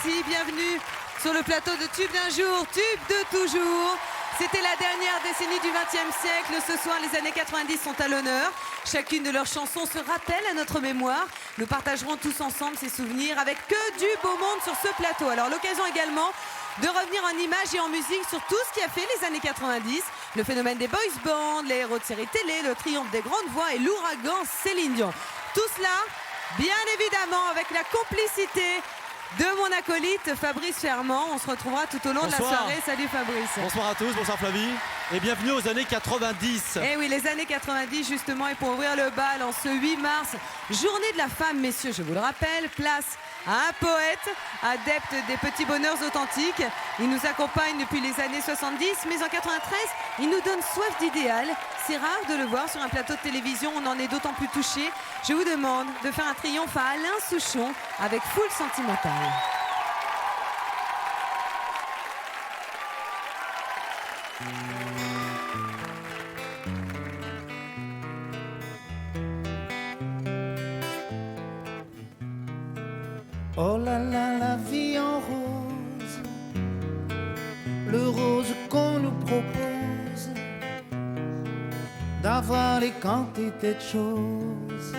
merci, bienvenue sur le plateau de Tube d'un jour, Tube de toujours. C'était la dernière décennie du XXe siècle. Ce soir, les années 90 sont à l'honneur. Chacune de leurs chansons se rappelle à notre mémoire. Nous partagerons tous ensemble ces souvenirs avec que du beau monde sur ce plateau. Alors, l'occasion également de revenir en images et en musique sur tout ce qui a fait les années 90. Le phénomène des boys bands, les héros de séries télé, le triomphe des grandes voix et l'ouragan Céline Dion. Tout cela, bien évidemment, avec la complicité de mon acolyte Fabrice Fermand. On se retrouvera tout au long de la soirée. Salut Fabrice. Bonsoir à tous, bonsoir Flavie. Et bienvenue aux années 90. Eh oui, les années 90 justement. Et pour ouvrir le bal en ce 8 mars, journée de la femme, messieurs, je vous le rappelle, place à un poète, adepte des petits bonheurs authentiques. Il nous accompagne depuis les années 70, mais en 93, il nous donne soif d'idéal. C'est rare de le voir sur un plateau de télévision, on en est d'autant plus touché. Je vous demande de faire un triomphe à Alain Souchon avec Foule Sentimentale. Oh là là, la vie en rose, le rose qu'on nous propose, d'avoir les quantités de choses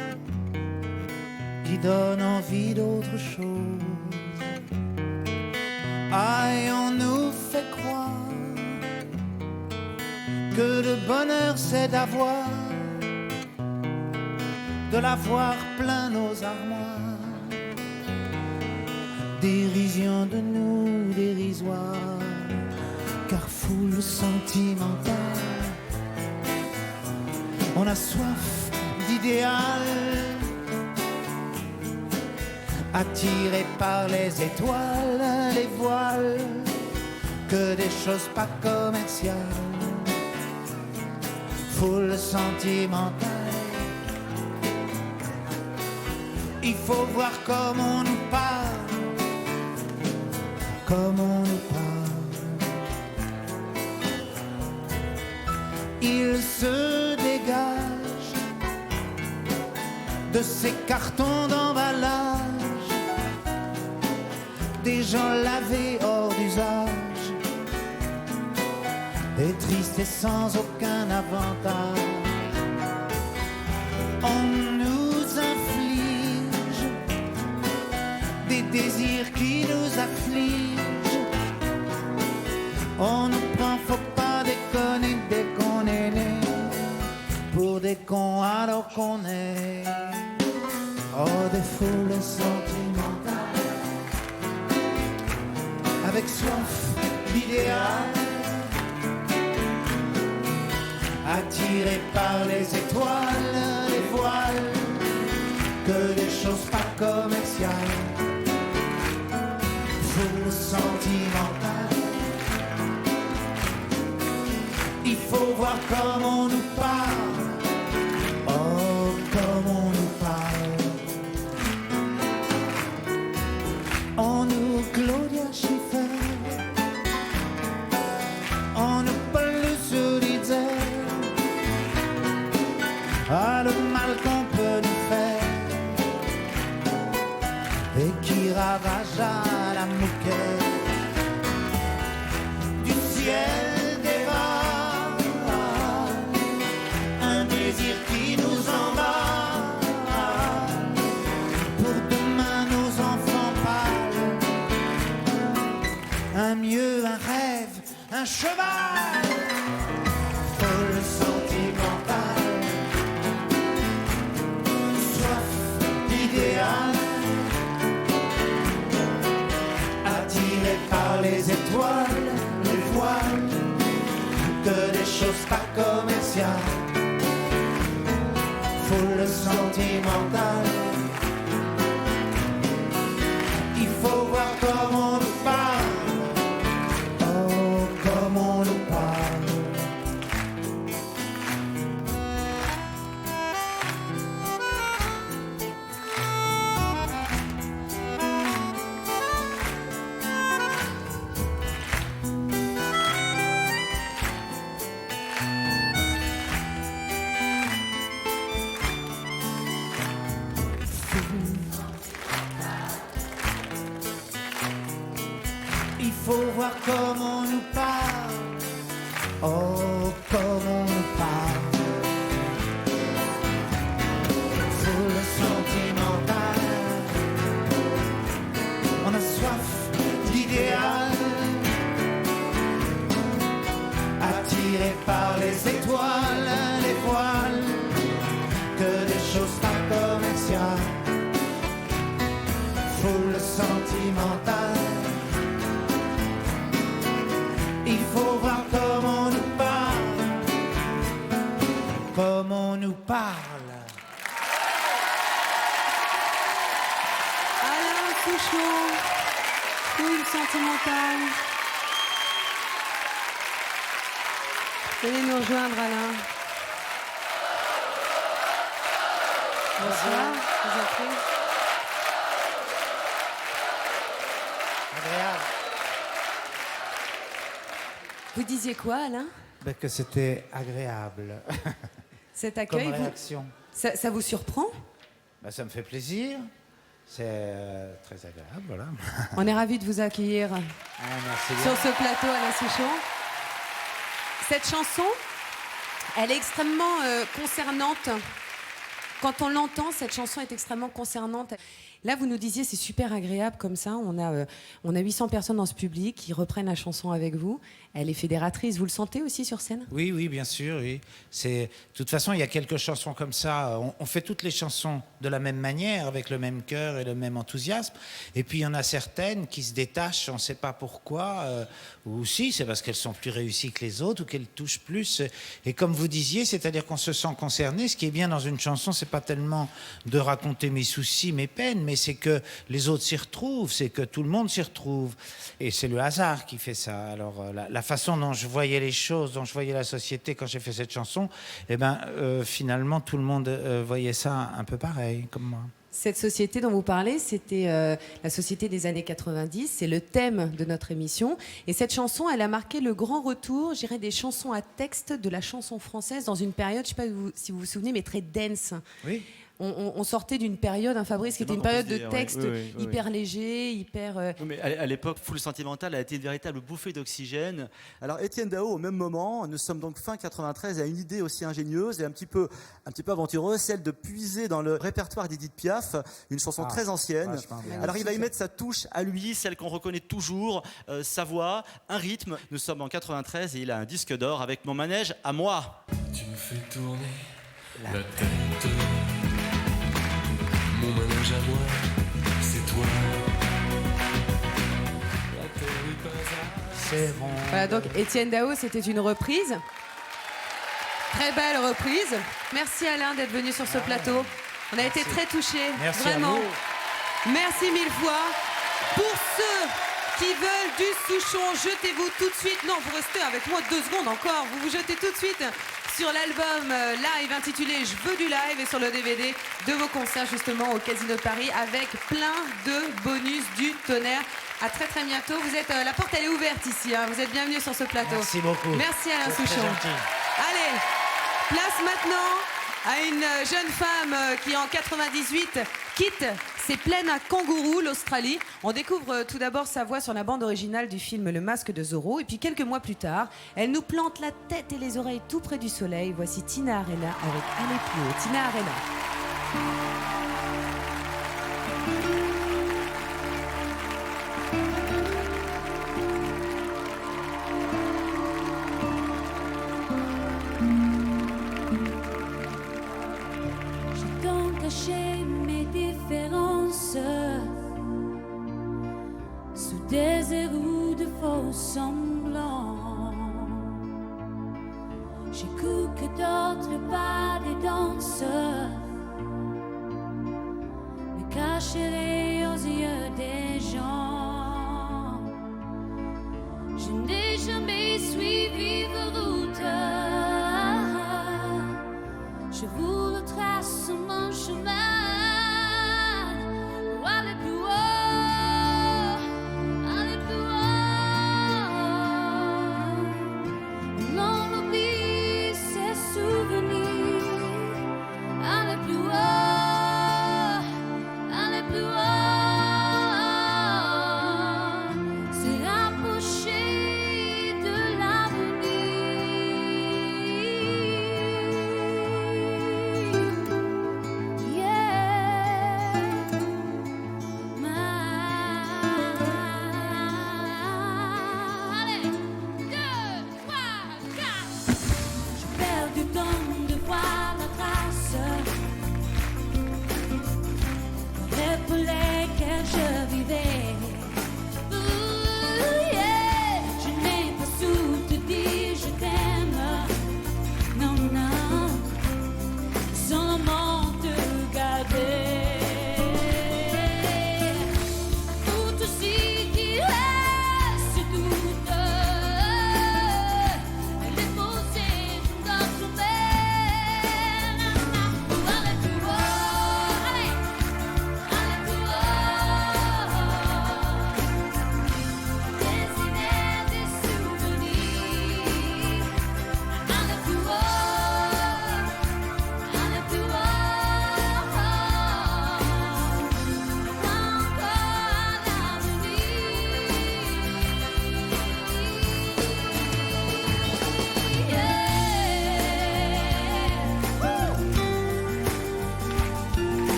qui donnent envie d'autre chose. Aïe, on nous fait croire que le bonheur c'est d'avoir, de l'avoir plein nos armoires. Dérision de nous dérisoire, car foule sentimentale. On a soif d'idéal, attiré par les étoiles, les voiles, que des choses pas commerciales. Foule sentimentale. Il faut voir comme on nous parle, comme on nous parle. Il se dégage de ces cartons d'emballage, des gens lavés hors d'usage, et tristes et sans aucun avantage. On nous inflige des désirs qui nous affligent. On nous prend, faut pas déconner dès qu'on est né, pour des cons alors qu'on est. Oh, des foules sentimentales, avec soif d'idéal, attirés par les étoiles, les voiles, que des choses pas commerciales. Foule sentimentale. Il faut voir comme on nous parle, oh, comme on nous parle. On nous Claudia Schiffer, on nous Paul Solitaire. Ah, le mal qu'on peut nous faire, et qui ravage à la moquette du ciel des vents, un désir qui nous emballe. Pour demain nos enfants pâles, un mieux, un rêve, un cheval. Folle sentimentale, soif d'idéal, attiré par les étoiles, les voiles, que des choses pas commerciales. Foule sentimentale. Il faut voir comme on nous parle, oh, comme on nous parle. faut voir comment on nous parle. Oh, comment on nous parle. Foule sentimentale. On a soif d'idéal. Attiré par les étoiles, les voiles, que des choses pas commerciales. Foule sentimentale. Il faut voir comment on nous parle. Comment on nous parle. Alain Souchon, Foule sentimentale. Venez nous rejoindre, Alain. Bonsoir, je vous en prie. Agréable. Vous disiez quoi, Alain? Ben, que c'était agréable Cet accueil, comme réaction. ça vous surprend? Ben, ça me fait plaisir. C'est très agréable, voilà. On est ravis de vous accueillir Merci bien. sur ce plateau, Alain Souchon. Cette chanson, elle est extrêmement concernante. Quand on l'entend, cette chanson est extrêmement concernante. Là, vous nous disiez, c'est super agréable comme ça. On a 800 personnes dans ce public qui reprennent la chanson avec vous. Elle est fédératrice. Vous le sentez aussi sur scène? Oui, oui, bien sûr, oui. De toute façon, il y a quelques chansons comme ça. On fait toutes les chansons de la même manière, avec le même cœur et le même enthousiasme. Et puis, il y en a certaines qui se détachent, on ne sait pas pourquoi. Ou si, c'est parce qu'elles sont plus réussies que les autres ou qu'elles touchent plus. Et comme vous disiez, c'est-à-dire qu'on se sent concerné. Ce qui est bien dans une chanson, c'est pas tellement de raconter mes soucis, mes peines, mais c'est que les autres s'y retrouvent, c'est que tout le monde s'y retrouve. Et c'est le hasard qui fait ça. Alors, la façon dont je voyais les choses, dont je voyais la société quand j'ai fait cette chanson, eh ben, finalement, tout le monde voyait ça un peu pareil, comme moi. Cette société dont vous parlez, c'était la société des années 90. C'est le thème de notre émission. Et cette chanson, elle a marqué le grand retour, je dirais, des chansons à texte de la chanson française dans une période, je ne sais pas si vous vous souvenez, mais très dense. Oui. On sortait d'une période, Fabrice, qui était une période de texte hyper léger, hyper... Oui, mais à l'époque, Foule sentimentale a été une véritable bouffée d'oxygène. Alors Étienne Dao, au même moment, nous sommes donc fin 93, a une idée aussi ingénieuse et un petit peu aventureuse, celle de puiser dans le répertoire d'Edith Piaf, une chanson très ancienne. Alors il va y mettre sa touche à lui, Celle qu'on reconnaît toujours, sa voix, un rythme. Nous sommes en 93 et il a un disque d'or avec Mon manège à moi. Tu me fais tourner la tête. Mon manège à moi, c'est toi. La terre est pas C'est bon. Voilà, donc Étienne Dao, c'était une reprise. Très belle reprise. Merci Alain d'être venu sur ce plateau. On a été très touchés, Merci vraiment. à vous. Merci mille fois. Pour ceux qui veulent du Souchon, jetez-vous tout de suite. Non, vous restez avec moi 2 secondes encore. Vous vous jetez tout de suite sur l'album live intitulé Je veux du live et sur le DVD de vos concerts justement au Casino de Paris avec plein de bonus du tonnerre. À très très bientôt. Vous êtes, la porte elle est ouverte ici. Hein. Vous êtes bienvenus sur ce plateau. Merci beaucoup. Merci Alain C'est très Souchon. gentil. Allez, place maintenant à une jeune femme qui en 98 quitte ses plaines à kangourous, l'Australie. On découvre tout d'abord sa voix sur la bande originale du film Le Masque de Zorro. Et puis quelques mois plus tard, elle nous plante la tête et les oreilles tout près du soleil. Voici Tina Arena avec Aller plus haut. Tina Arena. J'ai tant caché mes différences sous des égouts de faux semblants. J'ai cru que d'autres pas des danses me cacheraient aux yeux des gens. Je n'ai jamais suivi vos routes. Je vous retrace mon chemin pour aller plus haut, aller plus haut. On oublie ses souvenirs, aller plus haut, aller plus haut. Se rapprocher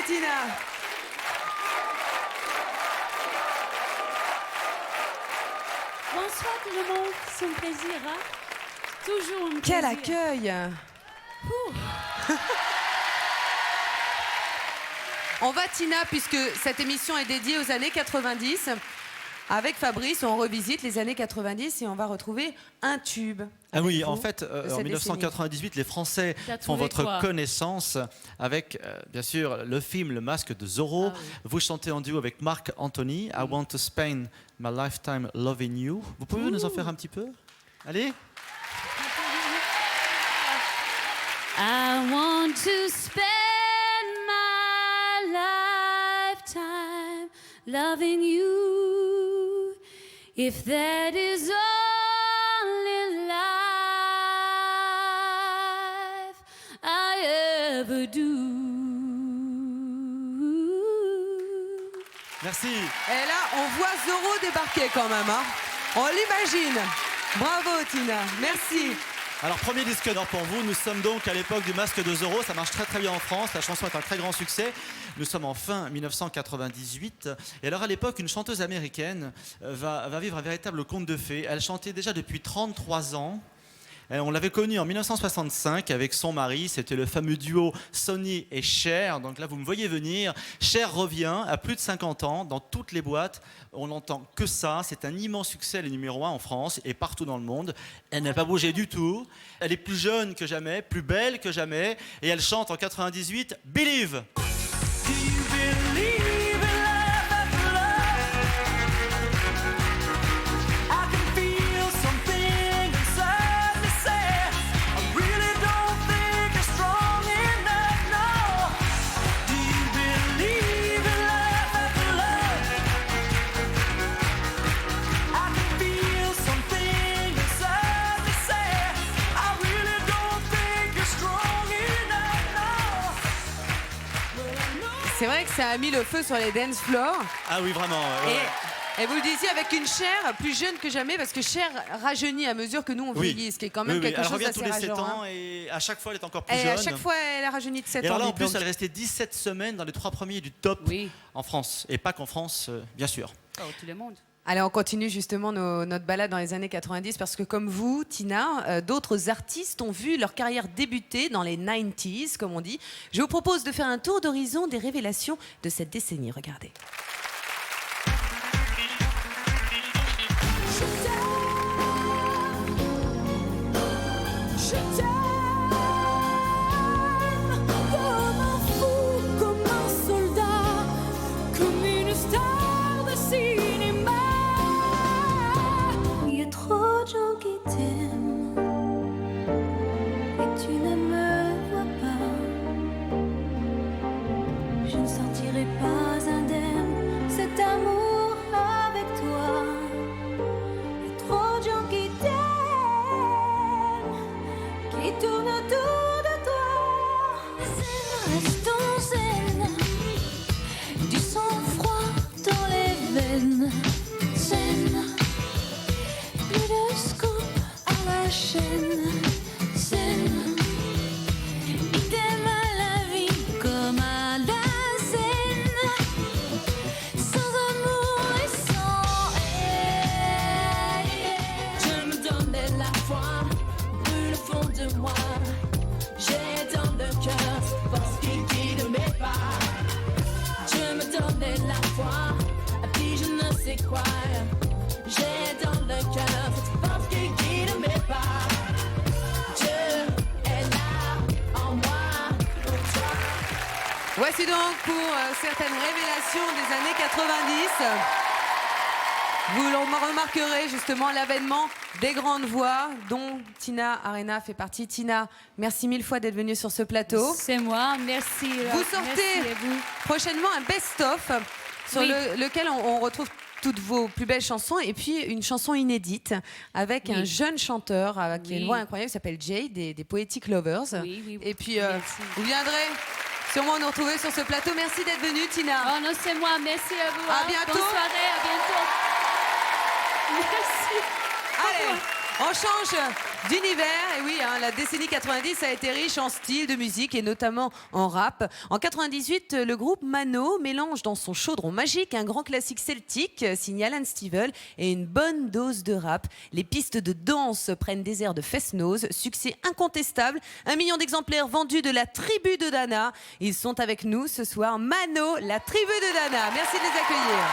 Tina. Bonsoir tout le monde, c'est un plaisir. Hein? Toujours un plaisir. Quel accueil. On va, Tina, puisque cette émission est dédiée aux années 90. Avec Fabrice, on revisite les années 90 et on va retrouver un tube. Ah oui, vous, en fait, en cette 1998, les Français T'as font trouvé votre quoi connaissance avec, bien sûr, le film Le Masque de Zorro. Ah oui. Vous chantez en duo avec Marc Anthony, I Want to Spend My Lifetime Loving You. Vous pouvez nous en faire un petit peu? Allez. I want to spend my lifetime loving you. If that is all in life I ever do. Merci. Et là, on voit Zorro débarquer quand même. Hein. On l'imagine. Bravo, Tina. Merci. Alors, premier disque d'or pour vous. Nous sommes donc à l'époque du Masque de Zorro. Ça marche très très bien en France. La chanson est un très grand succès. Nous sommes en fin 1998. Et alors, à l'époque, une chanteuse américaine va vivre un véritable conte de fées. Elle chantait déjà depuis 33 ans. On l'avait connue en 1965 avec son mari. C'était le fameux duo Sonny et Cher. Donc là, vous me voyez venir. Cher revient à plus de 50 ans dans toutes les boîtes. On n'entend que ça. C'est un immense succès, le numéro 1 en France et partout dans le monde. Elle n'a pas bougé du tout. Elle est plus jeune que jamais, plus belle que jamais. Et elle chante en 98 Believe. C'est vrai que ça a mis le feu sur les dance floors. Ah oui, vraiment. ouais, ouais. Et vous le disiez avec une Cher plus jeune que jamais, parce que Cher rajeunit à mesure que nous on Oui. vieillit, ce qui est quand même Oui, oui. quelque Elle chose revient d'assez tous les 7 rageant. ans et à chaque fois elle est encore plus Et jeune. à chaque fois, elle a rajeuni de 7 Et ans. alors là, en dites plus, donc. elle est restée 17 semaines dans les 3 premiers du top Oui. en France. Et pas qu'en France, bien sûr. Oh, tout le monde. Allez, on continue justement notre balade dans les années 90 parce que comme vous, Tina, d'autres artistes ont vu leur carrière débuter dans les 90s, comme on dit. Je vous propose de faire un tour d'horizon des révélations de cette décennie. Regardez. Comme un fou, comme un soldat, comme une star de cinéma. Il y a trop de gens qui t'aiment et tu ne me vois pas. Je ne sortirai pas indemne cet amour avec toi. Il y a trop de gens qui t'aiment, qui tournent autour de toi. Restons zen, du sang-froid dans les veines. Zen, plus de scoop à la chaîne. Zen, il t'aime à la vie comme à la scène. Sans amour et sans haine. Je me donnais la foi, brûle au fond de moi. J'ai dans le cœur cette force qui guide mes pas. Je me donnais la foi, et puis je ne sais quoi. J'ai dans le cœur cette force qui guide mes pas. Dieu est là en moi pour toi. Voici donc pour certaines révélations des années 90. Vous le remarquerez justement l'avènement des grandes voix dont Tina Arena fait partie. Tina, merci mille fois d'être venue sur ce plateau. C'est moi, merci. Vous sortez prochainement un best-of sur Oui. lequel on retrouve toutes vos plus belles chansons et puis une chanson inédite avec Oui. un jeune chanteur qui a une Oui. voix incroyable qui s'appelle Jay des Poetic Lovers. Oui, oui. Et puis Merci. vous viendrez sûrement nous retrouver sur ce plateau. Merci d'être venue, Tina. Oh non, c'est moi, merci à vous. À hein. bientôt. Bonne soirée, à bientôt. Merci. Allez, On change d'univers, et oui, hein, la décennie 90 a été riche en style de musique et notamment en rap. En 98, le groupe Mano mélange dans son chaudron magique un grand classique celtique signé Alan Stivell et une bonne dose de rap. Les pistes de danse prennent des airs de Fest-Noz, succès incontestable, 1 million d'exemplaires vendus de la tribu de Dana. Ils sont avec nous ce soir, Mano, la tribu de Dana. Merci de les accueillir.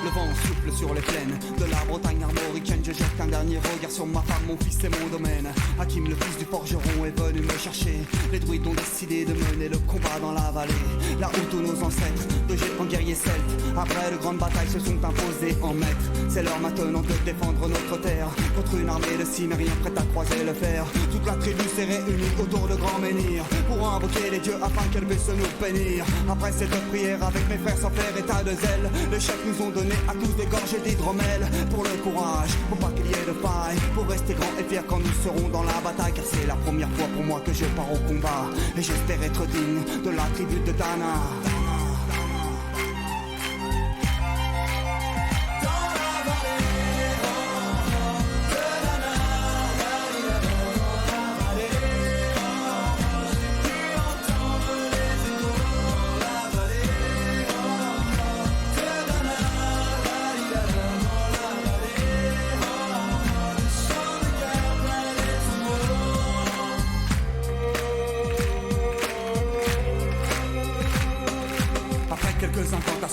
Le vent souffle sur les plaines de la Bretagne armoricaine. Je jette un dernier regard sur ma femme, mon fils et mon domaine. Hakim, le fils du forgeron, est venu me chercher. Les druides ont décidé de mener le combat dans la vallée, là où tous nos ancêtres, de géants guerriers celtes, après de grandes batailles, se sont imposés en maîtres. C'est l'heure maintenant de défendre notre terre contre une armée de cimériens prête à croiser le fer. Toute la tribu s'est réunie autour de grands menhirs pour invoquer les dieux afin qu'elle puisse nous bénir. Après cette prière avec mes frères sans faire état de zèle, les chefs nous ont donné à tous des gorgées d'hydromel. Pour le courage, pour pas qu'il y ait de faille, pour rester grand et fier quand nous serons dans la bataille. Car c'est la première fois pour moi que je pars au combat, et j'espère être digne de la tribu de Dana.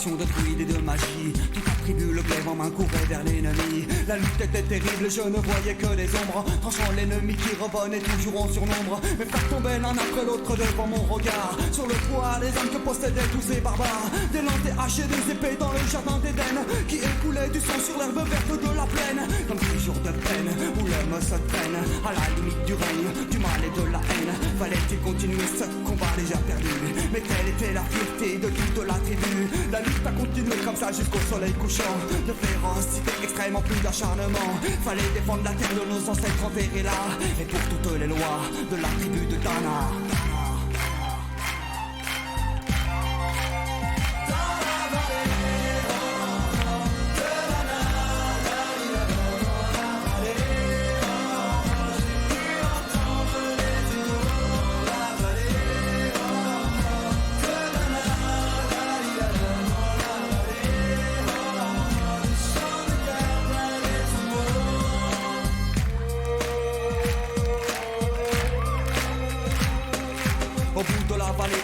De druides et de magie, toute la tribu, le glaive en main, courait vers l'ennemi. La lutte était terrible, je ne voyais que des ombres, tranchant l'ennemi qui revenait toujours en surnombre. Mes frères tombaient l'un après l'autre devant mon regard, sur le poids des âmes que possédaient tous ces barbares. Des lances, des haches et des épées dans le jardin d'Éden, qui écoulaient du sang sur l'herbe verte de la plaine. Comme des jours de peine, où l'homme se traîne à la limite du règne, du mal et de la haine. Fallait-il continuer ce combat déjà perdu? Mais quelle était la fierté de toute la tribu? La lutte a continué comme ça jusqu'au soleil couchant. De férocité extrêmement, plus d'acharnement. Fallait défendre la terre de nos ancêtres enterrés là, et pour toutes les lois de la tribu de Dana.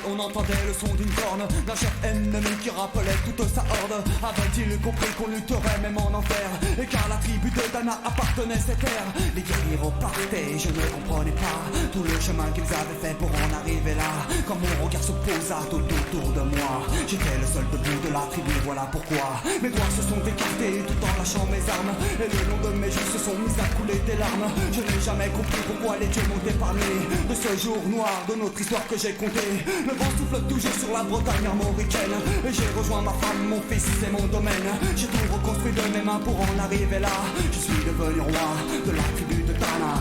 On entendait le son d'une corne d'un chef ennemi qui rappelait toute sa horde. Avait-il compris qu'on lutterait même en enfer, et car la tribu de Dana appartenait cette terre. Les guerriers repartaient, je ne comprenais pas tout le chemin qu'ils avaient fait pour en arriver là. Quand mon regard se posa tout autour de moi, j'étais le seul debout de la tribu, voilà pourquoi mes doigts se sont écartés tout en lâchant mes armes, et le long de mes joues se sont mis à couler des larmes. Je n'ai jamais compris pourquoi les dieux m'ont épargné de ce jour noir de notre histoire que j'ai compté. Le vent souffle toujours sur la Bretagne armoricaine, et j'ai rejoint ma femme, mon fils et mon domaine. J'ai tout reconstruit de mes mains pour en arriver là. Je suis devenu roi de la tribu de Dana.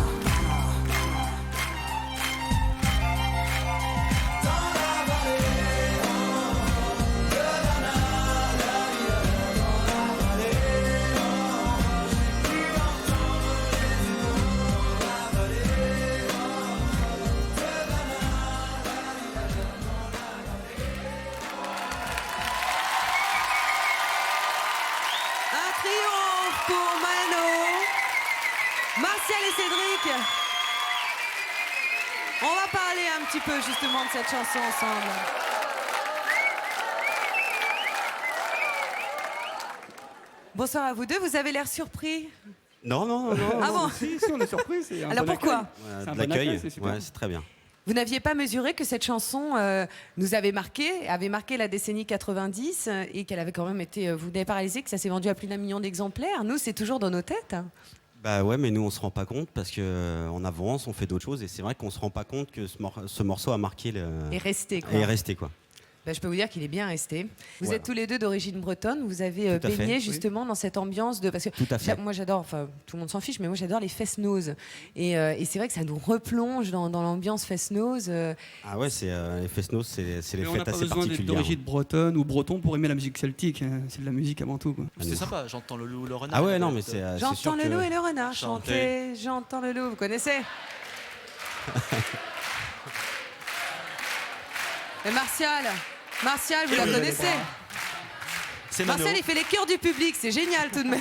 On va parler un petit peu justement de cette chanson ensemble. Bonsoir à vous deux, vous avez l'air surpris. Non. Ah bon? Si, on est surpris. Alors pourquoi? C'est un De bon l'accueil, accueil, c'est super. ouais, c'est très bien. Vous n'aviez pas mesuré que cette chanson nous avait marqué la décennie 90 et qu'elle avait quand même été, vous n'avez pas réalisé que ça s'est vendu à plus d'1 million d'exemplaires? Nous, c'est toujours dans nos têtes. Bah ouais, mais nous on se rend pas compte parce que on avance, on fait d'autres choses et c'est vrai qu'on se rend pas compte que ce morceau a marqué Et resté, quoi. Et est resté quoi. Ben, je peux vous dire qu'il est bien resté. Vous Voilà. êtes tous les deux d'origine bretonne. Vous avez Tout à fait. baigné justement dans cette ambiance de... Parce que Tout à fait. moi j'adore, enfin tout le monde s'en fiche, mais moi j'adore les fest-noz. Et c'est vrai que ça nous replonge dans l'ambiance fest-noz. Ah ouais, c'est les fest-noz, c'est les Mais on n'a fêtes pas assez besoin d'être particulières. d'origine bretonne ou breton pour aimer la musique celtique. Hein. C'est de la musique avant tout. Quoi. C'est sympa, j'entends le loup, le renard. Ah ouais, non, mais c'est sûr J'entends le que- loup et le renard Chanter. chanter. J'entends le loup, vous connaissez? Et Martial, vous la connaissez? C'est Mano. Martial, il fait les chœurs du public, c'est génial tout de même.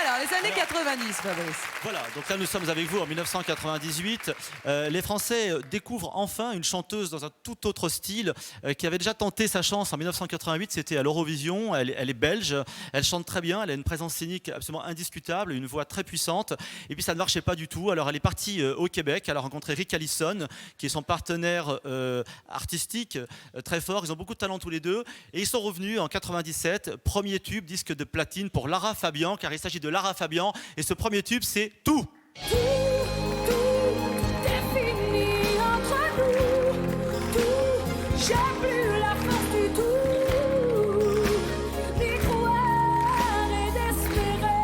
Alors, les années 90, Fabrice. Voilà, donc là nous sommes avec vous en 1998. Les Français découvrent enfin une chanteuse dans un tout autre style qui avait déjà tenté sa chance en 1988, c'était à l'Eurovision. Elle est belge, elle chante très bien, elle a une présence scénique absolument indiscutable, une voix très puissante. Et puis ça ne marchait pas du tout, alors elle est partie au Québec, elle a rencontré Rick Allison, qui est son partenaire artistique très fort. Ils ont beaucoup de talent tous les deux. Et ils sont revenus en 97, premier tube, disque de platine pour Lara Fabian, car il s'agit de Lara Fabian. Et ce premier tube, c'est Tout. Tout est fini entre nous. Tout, j'ai plus la force du tout. D'y croire et d'espérer.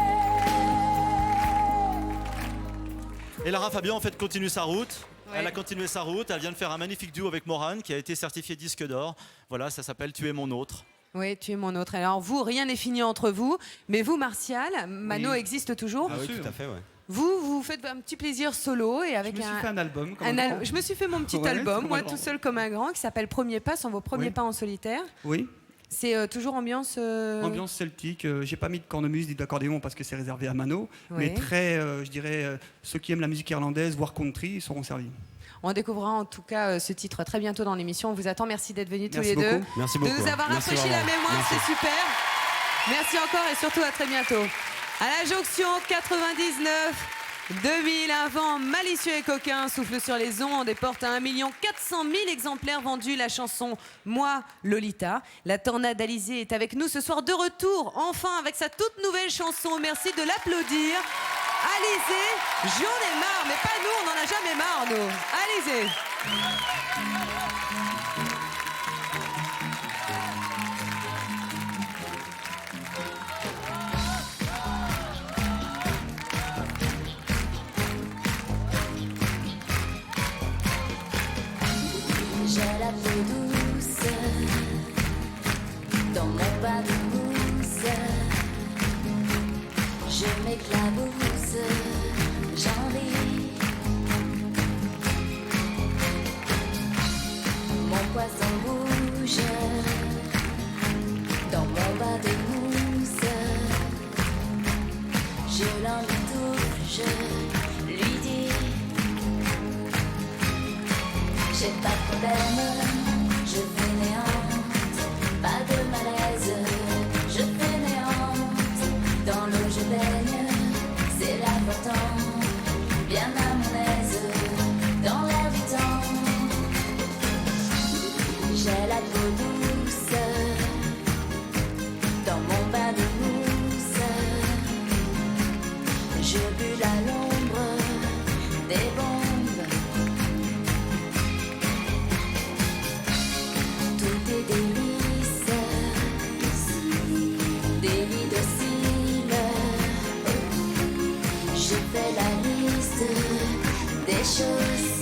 Et Lara Fabian, en fait, continue sa route. Ouais. Elle a continué sa route. Elle vient de faire un magnifique duo avec Morane, qui a été certifié disque d'or. Voilà, ça s'appelle Tu es mon autre. Oui, tu es mon autre. Alors vous, rien n'est fini entre vous. Mais vous, Martial, Mano Oui. existe toujours. Ah oui, Bien sûr. tout à fait, ouais. Vous faites un petit plaisir solo et Je avec me suis fait un album. Comme je me suis fait mon petit Ouais, album, comme moi un grand. tout seul comme un grand, qui s'appelle Premier pas, sont vos premiers Oui. pas en solitaire. Oui, C'est toujours ambiance. ambiance celtique. J'ai pas mis de cornemuse ni d'accordéon parce que c'est réservé à Mano. Ouais. Mais très, je dirais, ceux qui aiment la musique irlandaise, voire country, ils seront servis. On découvrira en tout cas ce titre très bientôt dans l'émission. On vous attend. Merci d'être venus tous Merci les deux. beaucoup. Merci De beaucoup. nous avoir Merci rafraîchi la vraiment. mémoire, Merci. c'est super. Merci encore et surtout à très bientôt. À la jonction 99. 2000, un vent malicieux et coquin souffle sur les ondes et porte à 1 400 000 exemplaires vendus la chanson Moi, Lolita. La tornade Alizée est avec nous ce soir de retour, enfin avec sa toute nouvelle chanson. Merci de l'applaudir. Alizée, j'en ai marre, mais pas nous, on n'en a jamais marre, nous. Alizée. J'ai la peau douce dans mon bas de mousse. Je m'éclabousse, j'en ris. Mon poisson bouge dans mon bas de mousse. Je l'en touche, je lui dis. J'ai pas de problème, je fainéante, pas de malaise, je fainéante. Dans l'eau je baigne, c'est l'important, bien à mon aise, dans l'air du temps. J'ai la peau douce, dans mon bain de mousse. Je bulle à l'ombre des bombes. Tout est délice, délit docile. Je fais la liste des choses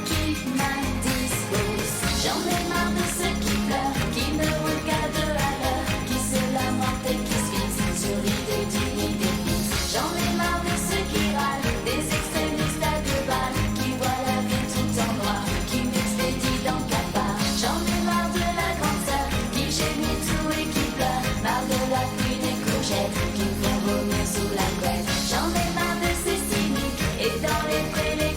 qui m'indisposent. J'en ai marre de ceux qui pleurent, qui ne regardent à l'heure, qui se lamentent et qui se fixent sur l'idée d'une idée fixe. J'en ai marre de ceux qui râlent, des extrémistes à deux balles, qui voient la vie tout en noir, qui m'expédient dans cafard. J'en ai marre de la grande sœur, qui gémit tout et qui pleure, marre de la pluie des courgettes, qui me font vomir sous la couette. J'en ai marre de ces cyniques, et dans les prés les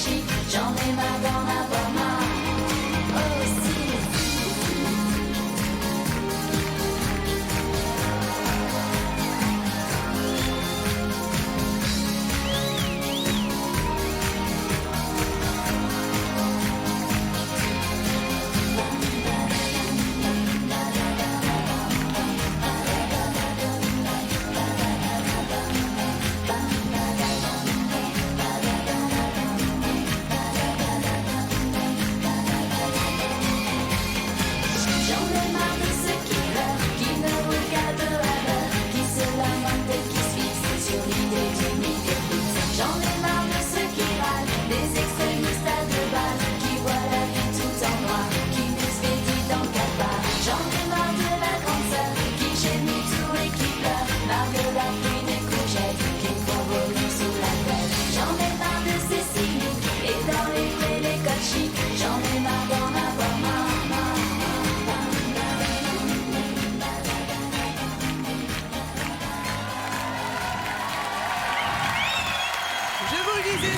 chic. J'en ai marre d'en avoir marre. Aussi.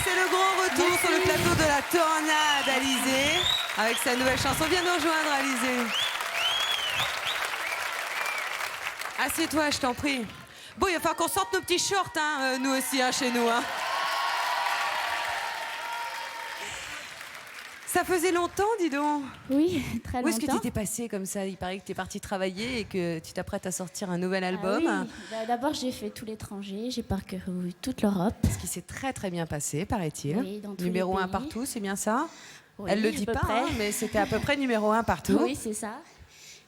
C'est le grand retour sur le plateau de la Tornade, Alizée, avec sa nouvelle chanson. Viens nous rejoindre, Alizée. Assieds-toi, je t'en prie. Bon, il va falloir qu'on sorte nos petits shorts, hein, nous aussi, hein, chez nous. Hein. Ça faisait longtemps, dis donc. Oui, très longtemps. Où est-ce que tu t'es passée comme ça? Il paraît que tu es partie travailler et que tu t'apprêtes à sortir un nouvel album. Ah oui. D'abord, j'ai fait tout l'étranger, j'ai parcouru toute l'Europe. Ce qui s'est très très bien passé, paraît-il. Oui, dans tous numéro les 1 pays. partout, c'est bien ça? Oui, Elle le à dit peu pas, près. hein, mais c'était à peu près numéro 1 partout. Oui, c'est ça.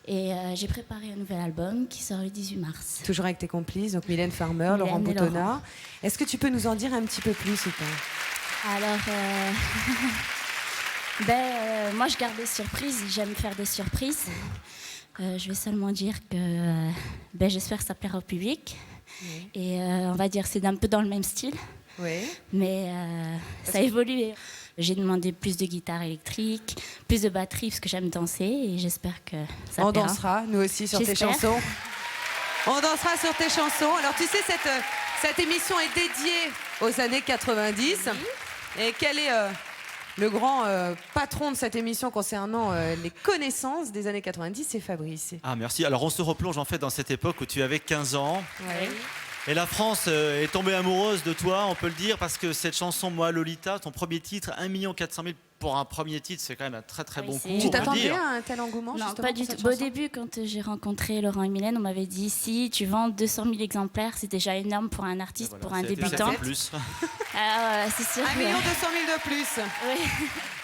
Et j'ai préparé un nouvel album qui sort le 18 mars. Toujours avec tes complices, donc Mylène Farmer, Mylène Laurent et Boutonnat. Laurent. Est-ce que tu peux nous en dire un petit peu plus, s'il te plaît? Alors, moi, je garde des surprises. J'aime faire des surprises. Je vais seulement dire que j'espère que ça plaira au public. Oui. Et on va dire c'est un peu dans le même style. Oui. Mais ça a évolué. J'ai demandé plus de guitare électrique, plus de batterie parce que j'aime danser et j'espère que ça On plaira. dansera, nous aussi, sur tes J'espère. chansons. On dansera sur tes chansons. Alors, tu sais, cette émission est dédiée aux années 90. Oui. Et quel est le grand patron de cette émission concernant les connaissances des années 90? C'est Fabrice. Ah, merci. Alors, on se replonge en fait dans cette époque où tu avais 15 ans. Ouais. Et la France est tombée amoureuse de toi, on peut le dire, parce que cette chanson, Moi Lolita, ton premier titre, 1 400 000 pour un premier titre, c'est quand même un très très bon coup. Tu on peut t'attendais dire. à un tel engouement? Non, justement, pas du pour tout. cette Au chanson début, quand j'ai rencontré Laurent et Mylène, on m'avait dit si tu vends 200 000 exemplaires, c'est déjà énorme pour un artiste, Voilà, pour un ça a été débutant. plus. Alors, c'est sûr. 1 200 000 de plus. Oui.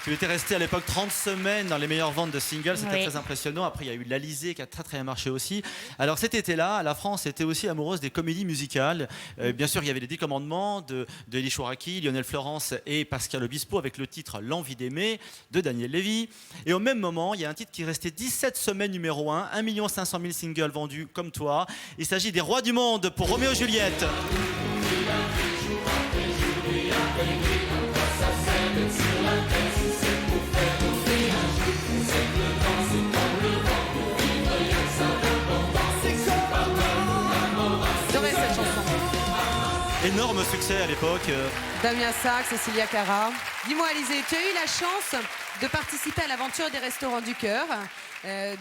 Tu étais resté à l'époque 30 semaines dans les meilleures ventes de singles, c'était Oui. très impressionnant. Après, il y a eu l'Alizé qui a très très bien marché aussi. Alors cet été-là, la France était aussi amoureuse des comédies musicales. Bien sûr, il y avait les 10 commandements de Elie Chouraki, Lionel Florence et Pascal Obispo avec le titre L'envie d'aimer de Daniel Lévy. Et au même moment, il y a un titre qui restait 17 semaines numéro 1, 1 500 000 singles vendus comme toi. Il s'agit des Rois du Monde pour Roméo et Juliette. J'adorais cette chanson. Énorme succès à l'époque. Damien Sark, Cécilia Cara. Dis-moi, Alizée, tu as eu la chance de participer à l'aventure des Restaurants du Cœur.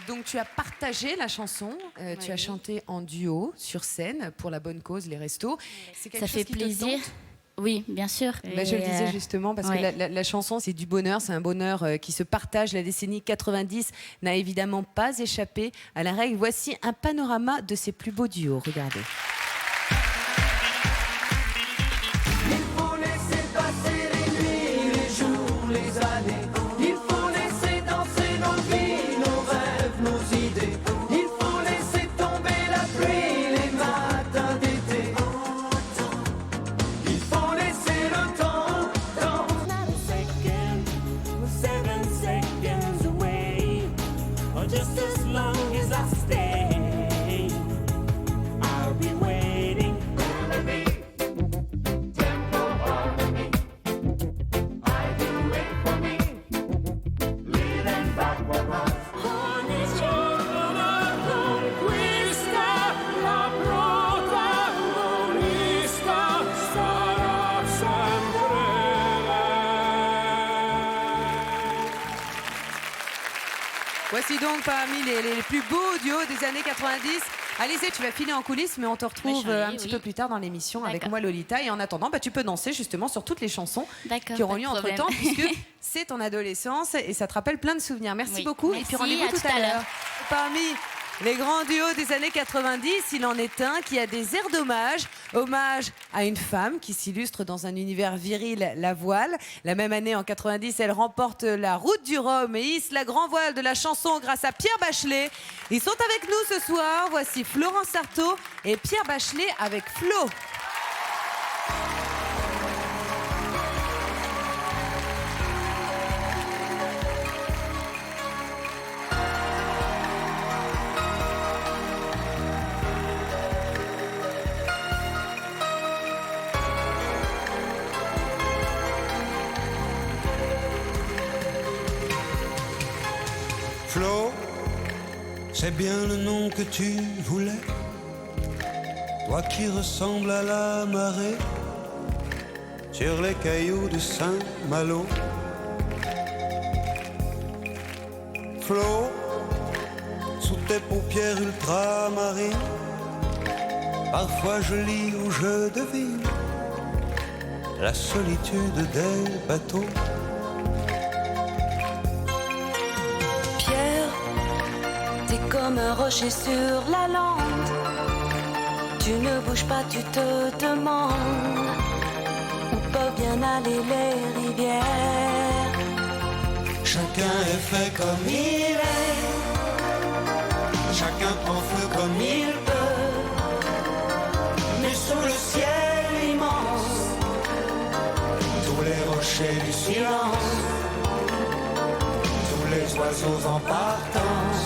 Donc tu as partagé la chanson, tu as chanté en duo sur scène pour la bonne cause, les restos. C'est quelque Ça chose fait qui te plaisir. tente? Oui, bien sûr. Bah, je le disais justement parce ouais. que la chanson c'est du bonheur, c'est un bonheur qui se partage. La décennie 90 n'a évidemment pas échappé à la règle. Voici un panorama de ses plus beaux duos, regardez. Il faut laisser passer les nuits, les jours, les années. Il faut laisser danser nos vies, nos rêves, nos idées. Il faut laisser tomber la pluie, les matins d'été. Il faut laisser le temps, temps. Not a second, 7 seconds away, or just as long as I stay, I'll be waiting. Enemy, tempo harmony, I do it for me, leading backwards. Ogni giorno conquista la protagonista sarà sempre lei. Voici donc parmi les plus beaux duos des années 90. Alizée, tu vas filer en coulisses, mais on te retrouve un petit peu plus tard dans l'émission avec moi, Lolita. Et en attendant, tu peux danser justement sur toutes les chansons qui auront lieu entre-temps, puisque c'est ton adolescence et ça te rappelle plein de souvenirs. Merci beaucoup. Merci, et puis rendez-vous tout à l'heure. Parmi les grands duos des années 90, il en est un qui a des airs d'hommage. Hommage à une femme qui s'illustre dans un univers viril, la voile. La même année, en 90, elle remporte la Route du Rhum et hisse la grand voile de la chanson grâce à Pierre Bachelet. Ils sont avec nous ce soir. Voici Florence Artaud et Pierre Bachelet avec Flo. Flo, c'est bien le nom que tu voulais. Toi qui ressembles à la marée sur les cailloux de Saint-Malo. Flo, sous tes paupières ultramarines, parfois je lis ou je devine la solitude des bateaux. T'es comme un rocher sur la lande. Tu ne bouges pas, tu te demandes où peuvent bien aller les rivières. Chacun est fait comme il est. Chacun prend feu comme il peut. Mais sous le ciel immense, tous les rochers du silence, tous les oiseaux en partance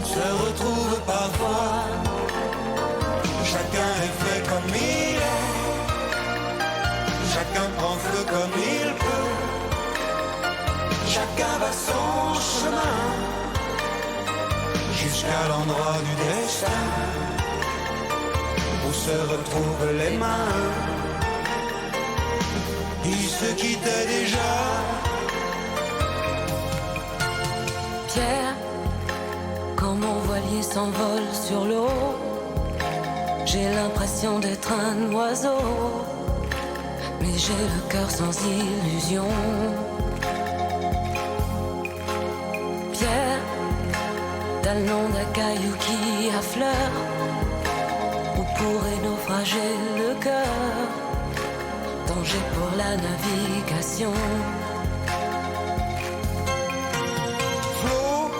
se retrouvent parfois. Chacun est fait comme il est. Chacun prend feu comme il peut. Chacun va son chemin jusqu'à l'endroit du destin où se retrouvent les mains. Ils se quittaient déjà. Pierre, quand mon voilier s'envole sur l'eau, j'ai l'impression d'être un oiseau, mais j'ai le cœur sans illusion. Pierre, t'as le nom d'un caillou qui affleure, où pourrait naufrager le cœur. Danger pour la navigation. Flo,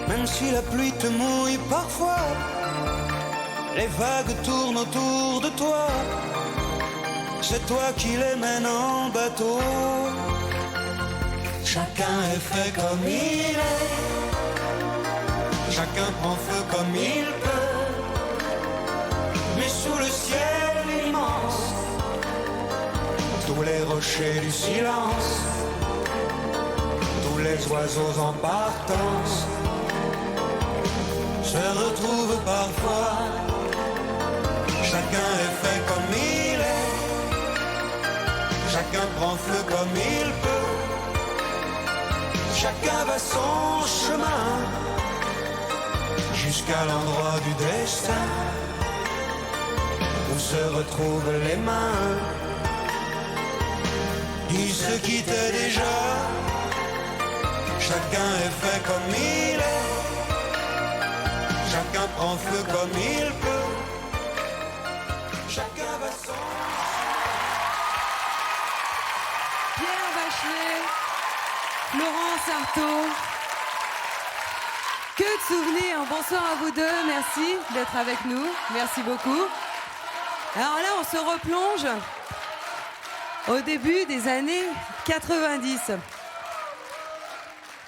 même si la pluie te mouille parfois, les vagues tournent autour de toi. C'est toi qui les mènes en bateau. Chacun est fait comme il est. Chacun prend feu comme il peut. Mais sous le ciel immense, tous les rochers du silence, tous les oiseaux en partance se retrouvent parfois. Chacun est fait comme il est. Chacun prend feu comme il peut. Chacun va son chemin jusqu'à l'endroit du destin où se retrouvent les mains. Ils se quittaient déjà. Chacun est fait comme il est. Chacun prend feu comme il peut. Chacun va son... Pierre Bachelet, Florence Artaud. Que de souvenirs. Bonsoir à vous deux. Merci d'être avec nous. Merci beaucoup. Alors là, on se replonge au début des années 90.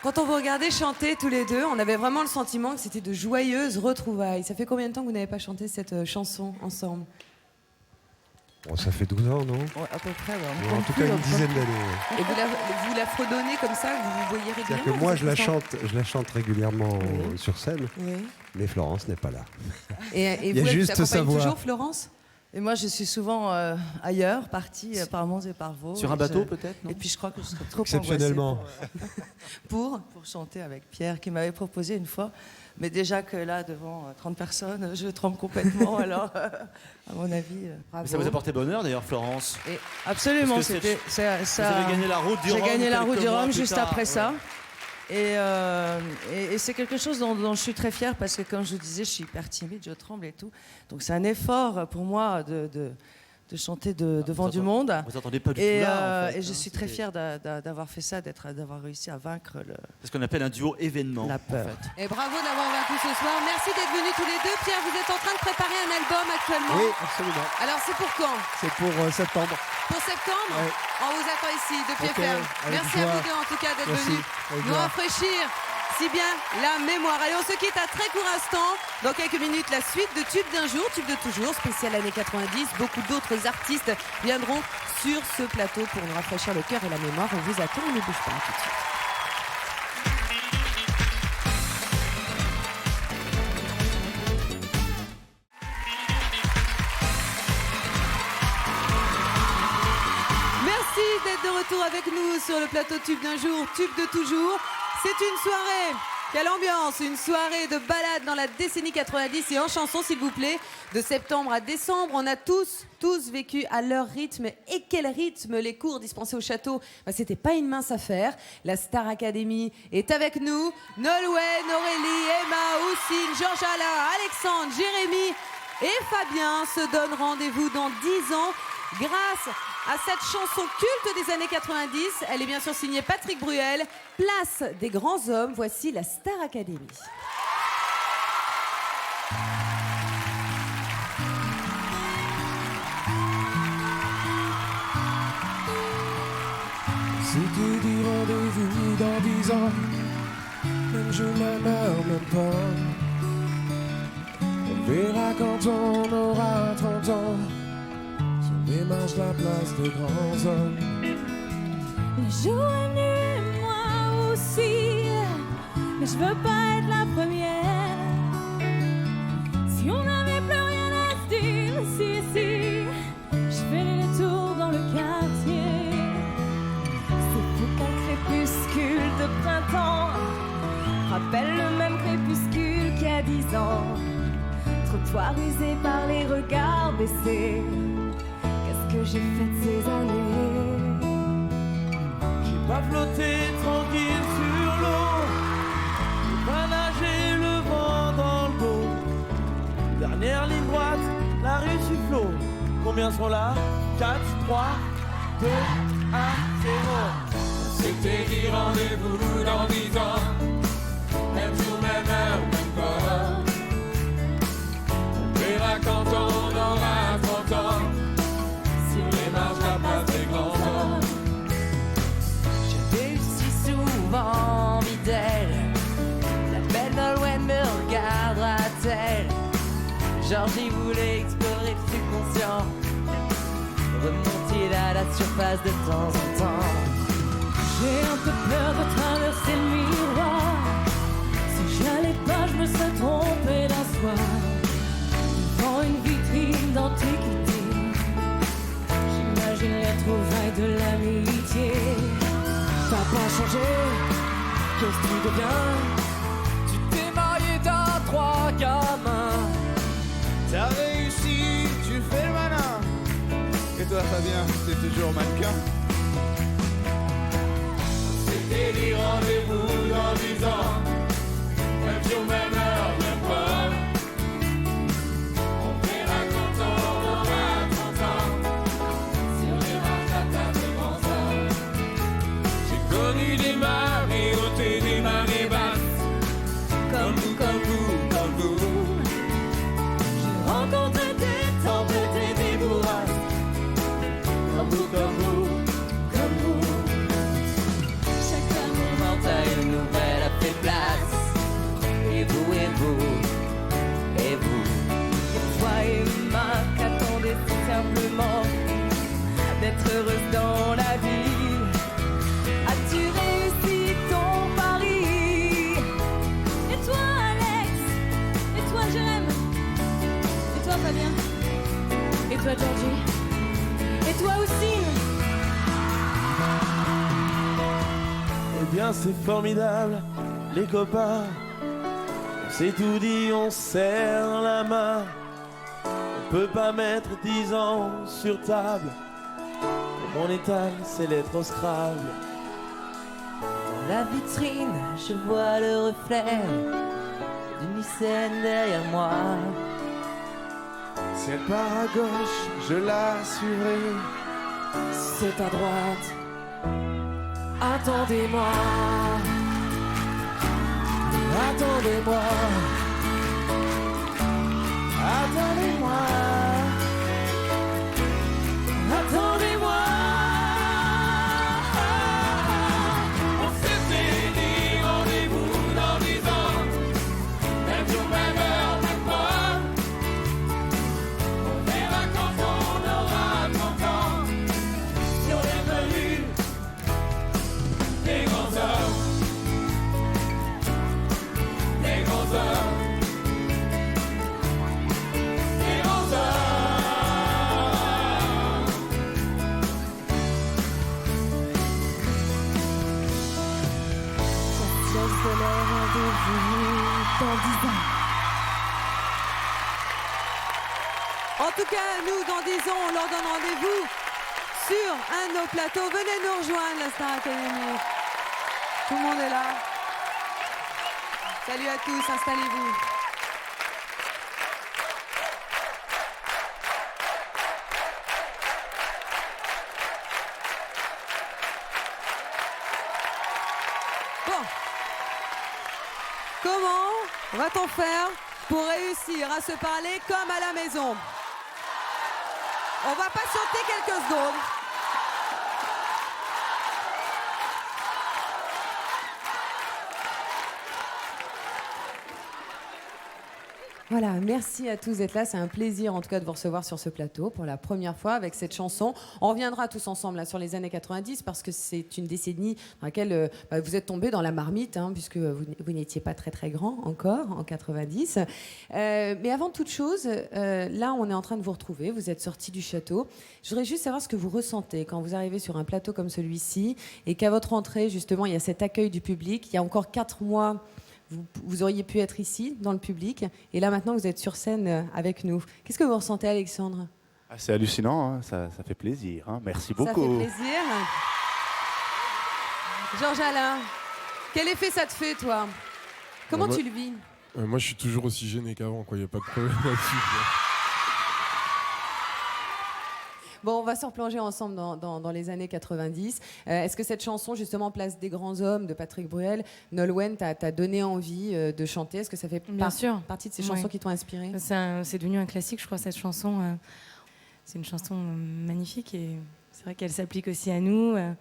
Quand on vous regardait chanter tous les deux, on avait vraiment le sentiment que c'était de joyeuses retrouvailles. Ça fait combien de temps que vous n'avez pas chanté cette chanson ensemble ? Bon, ça fait 12 ans, non? Ouais, à peu près, ouais. En tout cas, une dizaine d'années. Ouais. Et vous la fredonnez comme ça, vous vous voyez régulièrement? C'est-à-dire que moi, je la chante régulièrement sur scène, mais Florence n'est pas là. Et il y a vous, juste vous sa voix. toujours Florence? Et moi, je suis souvent ailleurs, partie par Mons et par Vaux. Sur un bateau, peut-être, non? Et puis, je crois que je serais trop Exceptionnellement. angoissée pour chanter avec Pierre, qui m'avait proposé une fois. Mais déjà que là, devant 30 personnes, je tremble complètement. Alors, à mon avis, bravo. Mais ça vous a porté bonheur, d'ailleurs, Florence. Et absolument, Parce que c'était ça. vous avez gagné la route du Rhum. J'ai gagné la route du Rhum plus juste tard, après ouais. ça. Et c'est quelque chose dont je suis très fière parce que, comme je vous disais, je suis hyper timide, je tremble et tout. Donc c'est un effort pour moi de chanter devant du monde. Vous n'entendez pas du tout là, en fait, et je suis très fière d'avoir fait ça, d'avoir réussi à vaincre C'est ce qu'on appelle un duo événement. la peur. En fait. Et bravo d'avoir vaincu ce soir. Merci d'être venus tous les deux. Pierre, vous êtes en train de préparer un album actuellement. Oui, absolument. Alors c'est pour quand? C'est pour septembre. Pour septembre? Ouais. On vous attend ici, de pied Ok, ferme. avec Merci à joie. vous deux en tout cas d'être Merci, venus avec nous joie. rafraîchir si bien la mémoire. Allez, on se quitte à très court instant. Dans quelques minutes, la suite de Tube d'un jour, Tube de toujours, spécial années 90. Beaucoup d'autres artistes viendront sur ce plateau pour nous rafraîchir le cœur et la mémoire. On vous attend, on ne bouge pas tout de suite. Merci d'être de retour avec nous sur le plateau Tube d'un jour, Tube de toujours. C'est une soirée, quelle ambiance, une soirée de balade dans la décennie 90 et en chanson s'il vous plaît. De septembre à décembre, on a tous vécu à leur rythme. Et quel rythme les cours dispensés au château, c'était pas une mince affaire. La Star Academy est avec nous. Nolwenn, Aurélie, Emma, Houssine, Georges Alain, Alexandre, Jérémy et Fabien se donnent rendez-vous dans 10 ans. Grâce à cette chanson culte des années 90, elle est bien sûr signée Patrick Bruel. Place des grands hommes, voici la Star Academy. C'était dit rendez-vous dans 10 ans, même jour, même heure, même pas. On verra quand on aura 30 ans, sur les marches de la place des grands hommes. Le jour est venu et moi aussi, mais je veux pas être la première. Si on n'avait plus rien à se dire, si, je fais les tours dans le quartier. C'est fou qu'un crépuscule de printemps rappelle le même crépuscule qu'il y a 10 ans. Trottoir usé par les regards baissés. Qu'est-ce que j'ai fait de ces années? Pas flotter tranquille sur l'eau, pas nager le vent dans le dos. Dernière ligne droite, la rue Sufflot. Combien sont là? 4, 3, 2, 1, 0. C'était dit rendez-vous dans 10 ans, même jour, même heure, même pas. On verra quand on aura 30 ans, sur les marches de la place des grands hommes. J'ai eu si souvent envie d'elle. La belle Nolwenn me regardera-t-elle? Georgie voulait explorer le subconscient, remonter à la surface de temps en temps. J'ai un peu peur de traverser le miroir. Si j'allais pas, je me serais trompé d'un soir. Devant une vitrine d'antiquité, j'imagine les trouvailles de l'amitié. T'as pas changé, qu'est-ce que tu deviens? Tu t'es marié, t'as 3 gamins. T'as réussi, tu fais le malin. Et toi Fabien, t'es toujours mannequin. C'était dit rendez-vous dans 10 ans, même jour, même heure, même pas. On verra quand on aura 30 ans, sur les marches de la place des grands hommes. J'ai connu des marées hautes et des marées basses, comme vous, comme vous, comme vous. J'ai rencontré des tempêtes et des bourrasques, Comme vous, comme vous, comme vous. chaque amour Quand t'as une nouvelle a fait place. c'est formidable, les copains. On s'est tout dit, on serre la main. On peut pas mettre 10 ans sur table. Mon étal, c'est lettres au Scrabble. Dans la vitrine, je vois le reflet d'une lycéenne derrière moi. Si elle part à gauche, je la suivrai. C'est à droite. Attendez-moi. Attendez-moi. Attendez-moi. Attendez-moi. On s'était dit rendez-vous dans 10 ans, même jour, même heure, même point. On verra quand on aura 30 ans, si on est devenu des grands hommes, des grands hommes, des grands hommes. Chasse de l'air rendez-vous dans 10 ans. En tout cas, nous, dans 10 ans, on leur donne rendez-vous sur un de nos plateaux. Venez nous rejoindre, la Star Academy. Tout le monde est là. Salut à tous, installez-vous. Bon. Comment va-t-on faire pour réussir à se parler comme à la maison? On va patienter quelques secondes. Voilà, merci à tous d'être là. C'est un plaisir en tout cas de vous recevoir sur ce plateau pour la première fois avec cette chanson. On reviendra tous ensemble là, sur les années 90 parce que c'est une décennie dans laquelle vous êtes tombés dans la marmite puisque vous n'étiez pas très très grand encore en 90. Mais avant toute chose, là on est en train de vous retrouver. Vous êtes sortis du château. Je voudrais juste savoir ce que vous ressentez quand vous arrivez sur un plateau comme celui-ci et qu'à votre entrée justement il y a cet accueil du public. Il y a encore 4 mois. Vous auriez pu être ici, dans le public, et là maintenant vous êtes sur scène avec nous. Qu'est-ce que vous ressentez, Alexandre? C'est hallucinant, hein, ça fait plaisir. Hein. Merci beaucoup. Ça fait plaisir. Georges Alain, quel effet ça te fait, toi? Comment tu le vis? Moi, je suis toujours aussi gêné qu'avant, il n'y a pas de problème là-dessus. Bon, on va se replonger ensemble dans les années 90. Est-ce que cette chanson, justement, Place des grands hommes de Patrick Bruel, Nolwenn, t'a donné envie de chanter? Est-ce que ça fait partie de ces chansons qui t'ont inspiré? C'est devenu un classique, je crois, cette chanson. C'est une chanson magnifique et c'est vrai qu'elle s'applique aussi à nous. On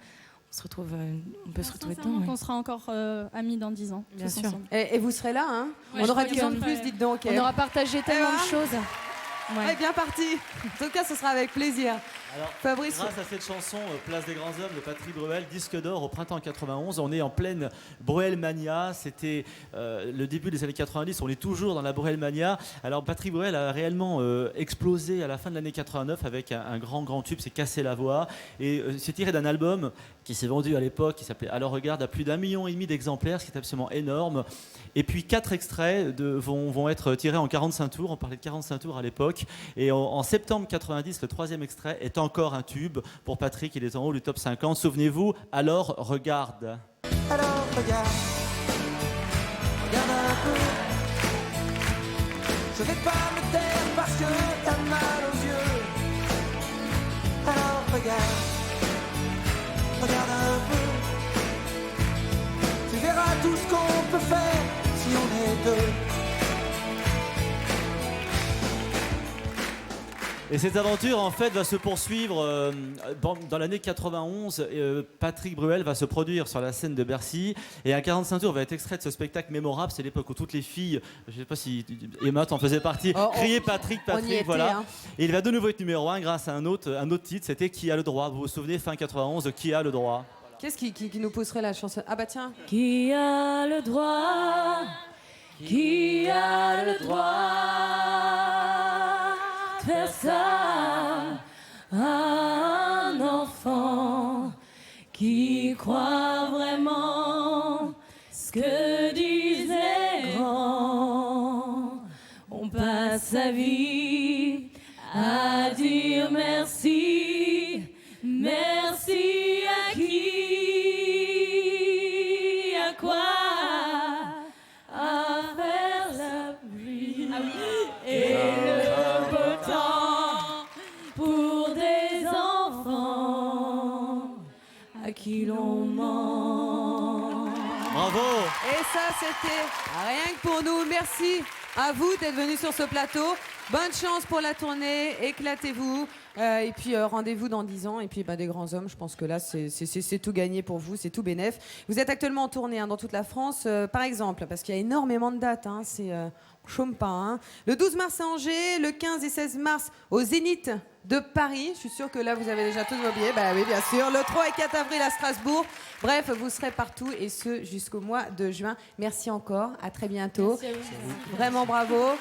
peut se retrouver dedans. On sera encore amis dans 10 ans. Bien sûr. Et vous serez là, hein? On aura 10 ans de plus, dites donc. On aura partagé tellement de choses. Ouais, bien parti. En tout cas, ce sera avec plaisir. Alors, Fabrice, grâce à cette chanson Place des grands hommes de Patrick Bruel, disque d'or au printemps 91, on est en pleine Bruel Mania. C'était le début des années 90, on est toujours dans la Bruel Mania. Alors Patrick Bruel a réellement explosé à la fin de l'année 89 avec un grand tube, c'est Casser la voix. Et c'est tiré d'un album qui s'est vendu à l'époque, qui s'appelait Alors Regarde, à plus d'1,5 million d'exemplaires, ce qui est absolument énorme. Et puis 4 extraits vont être tirés en 45 tours, on parlait de 45 tours à l'époque. Et en septembre 90, le 3e extrait est encore un tube pour Patrick, il est en haut du top 50. Souvenez-vous, Alors Regarde. Alors regarde, regarde un peu. Je vais pas me taire parce que t'as mal aux yeux. Alors regarde, regarde un peu. Tu verras tout ce qu'on peut faire si on est deux. Et cette aventure, en fait, va se poursuivre dans l'année 91. Patrick Bruel va se produire sur la scène de Bercy. Et un 45 tours va être extrait de ce spectacle mémorable. C'est l'époque où toutes les filles, je ne sais pas si Emma t'en faisait partie, criaient Patrick, voilà. Hein. Et il va de nouveau être numéro 1 grâce à un autre titre. C'était Qui a le droit? Vous vous souvenez, fin 91, de Qui a le droit? Qu'est-ce qui nous pousserait la chanson? Ah bah tiens. Qui a le droit? Qui a le droit de faire ça à un enfant qui croit vraiment sa vie à dire merci. Merci à qui, à quoi, à faire la pluie et le beau temps pour des enfants à qui l'on ment. Bravo. Et ça, c'était rien que pour nous. Merci à vous d'être venus sur ce plateau. Bonne chance pour la tournée, éclatez-vous. Et puis rendez-vous dans 10 ans. Et puis des grands hommes, je pense que là, c'est tout gagné pour vous, c'est tout bénef. Vous êtes actuellement en tournée dans toute la France, par exemple, parce qu'il y a énormément de dates. C'est on chôme pas. Le 12 mars à Angers, le 15 et 16 mars au Zénith de Paris. Je suis sûre que là, vous avez déjà tous vos billets. Oui, bien sûr. Le 3 et 4 avril à Strasbourg. Bref, vous serez partout et ce jusqu'au mois de juin. Merci encore. À très bientôt. Merci à vous. Vraiment bravo.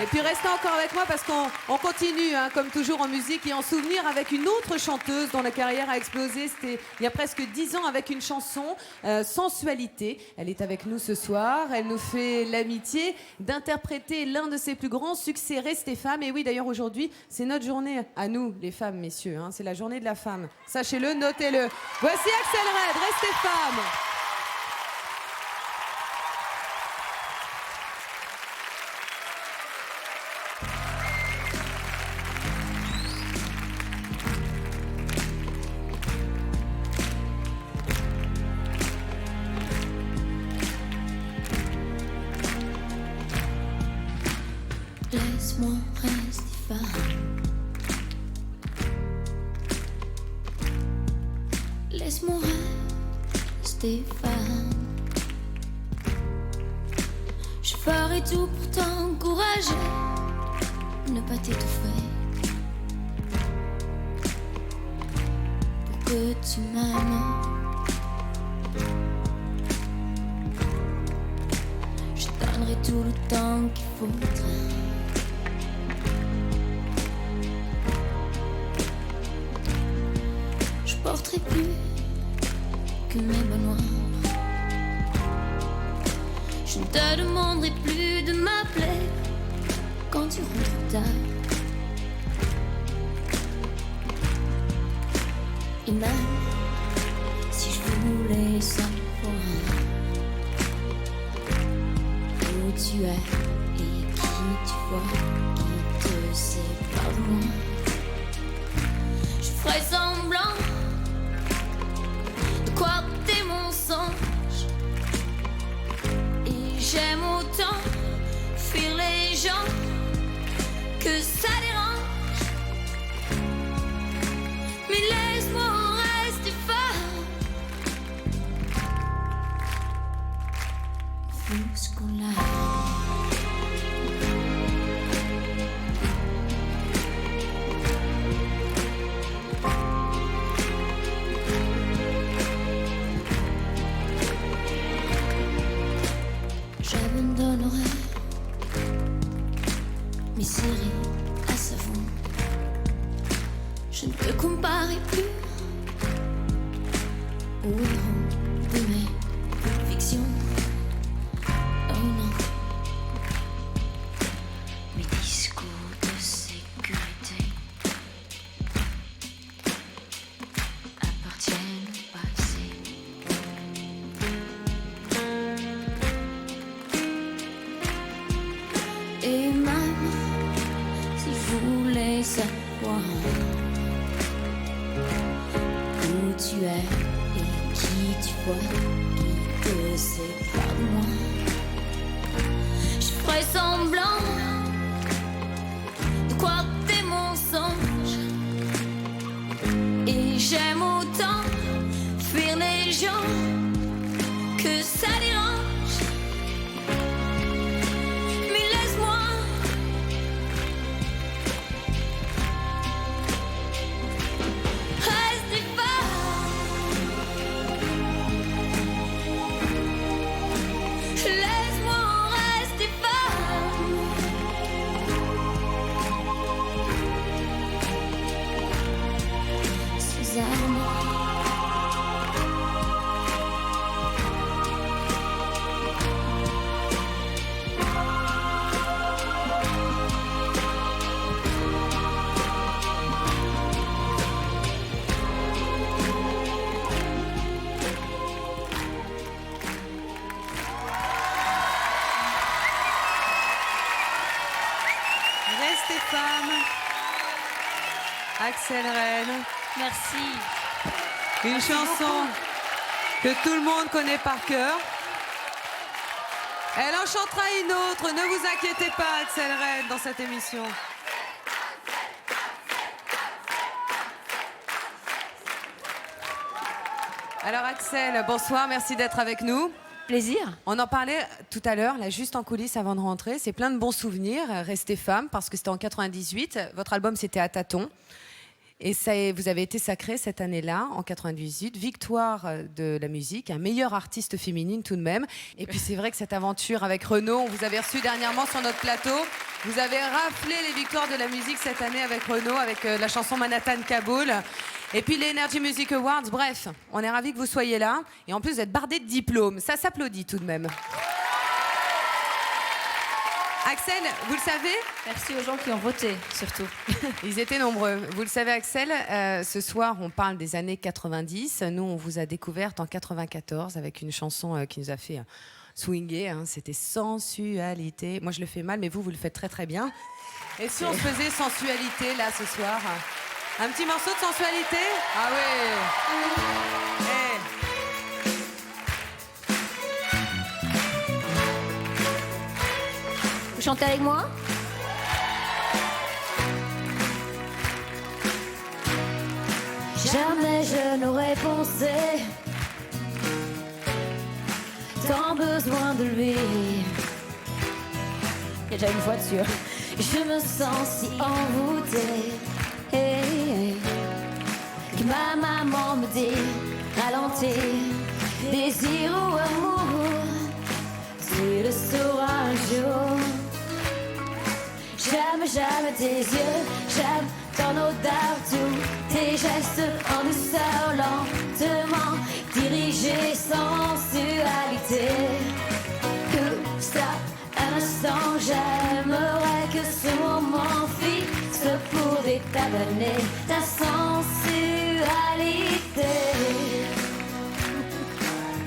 Et puis restez encore avec moi parce qu'on continue, comme toujours en musique et en souvenir avec une autre chanteuse dont la carrière a explosé. C'était il y a presque 10 ans avec une chanson, Sensualité. Elle est avec nous ce soir. Elle nous fait l'amitié d'interpréter l'un de ses plus grands succès, Restez femme. Et oui, d'ailleurs, aujourd'hui, c'est notre journée à nous, les femmes, messieurs. C'est la journée de la femme. Sachez-le, notez-le. Voici Axel Red, Restez femme. Laisse-moi rester femme. Laisse-moi rester femme. Je ferai tout pour t'encourager, ne pas t'étouffer, pour que tu m'aimes. Je donnerai tout le temps qu'il faudra. Je porterai plus que mes bas noirs. Je ne te demanderai plus de m'appeler quand tu rentres tard. Et même si je voulais savoir où tu es et qui tu vois, qui te sépare de moi, je ferai semblant de croire que t'es mon songe. Et j'aime autant fuir les gens que ça dérange. Mais laisse-moi rester femme. Plus qu'on l'a. J'abandonnerai mes séries à savon. Je ne te comparerai plus au héros de mes fictions. Oh non, mes discours de sécurité appartiennent au passé. Et même si je voulais savoir où tu es et qui tu vois, qui te sépare de moi, je ferai semblant de croire que t'es mon songe. Et j'aime autant fuir les gens que ça dérange. Mais laisse-moi rester femme. Restez femme. Axel Red. Merci. Une chanson que tout le monde connaît par cœur. Elle en chantera une autre, ne vous inquiétez pas, Axel Red, dans cette émission. Alors Axel, bonsoir, merci d'être avec nous. Plaisir. On en parlait tout à l'heure, là, juste en coulisses avant de rentrer. C'est plein de bons souvenirs. Restez femme, parce que c'était en 98. Votre album, c'était À tâtons. Et vous avez été sacrée cette année-là, en 98, victoire de la musique, un meilleur artiste féminine tout de même. Et puis c'est vrai que cette aventure avec Renaud, on vous avait reçu dernièrement sur notre plateau. Vous avez raflé les victoires de la musique cette année avec Renaud, avec la chanson Manhattan Kaboul. Et puis les Energy Music Awards. Bref, on est ravis que vous soyez là. Et en plus, vous êtes bardé de diplômes. Ça s'applaudit tout de même. Axel, vous le savez? Merci aux gens qui ont voté, surtout. Ils étaient nombreux. Vous le savez, Axel, ce soir, on parle des années 90. Nous, on vous a découverte en 94 avec une chanson qui nous a fait swinger. C'était Sensualité. Moi, je le fais mal, mais vous le faites très, très bien. Et si on se faisait Sensualité, là, ce soir? Un petit morceau de Sensualité? Ah ouais. Hey. Vous chantez avec moi? Jamais je n'aurais pensé tant besoin de lui. Il y a déjà une fois dessus. Je me sens si envoûtée que ma maman me dit ralentis, désir ou amour, tu le sauras un jour. J'aime, j'aime tes yeux, j'aime ton odeur, tous tes gestes en douceur, lentement dirigés, sensualité. Tout ça, un instant, j'aimerais que ce moment fixe pour des tas d'années ta sensualité.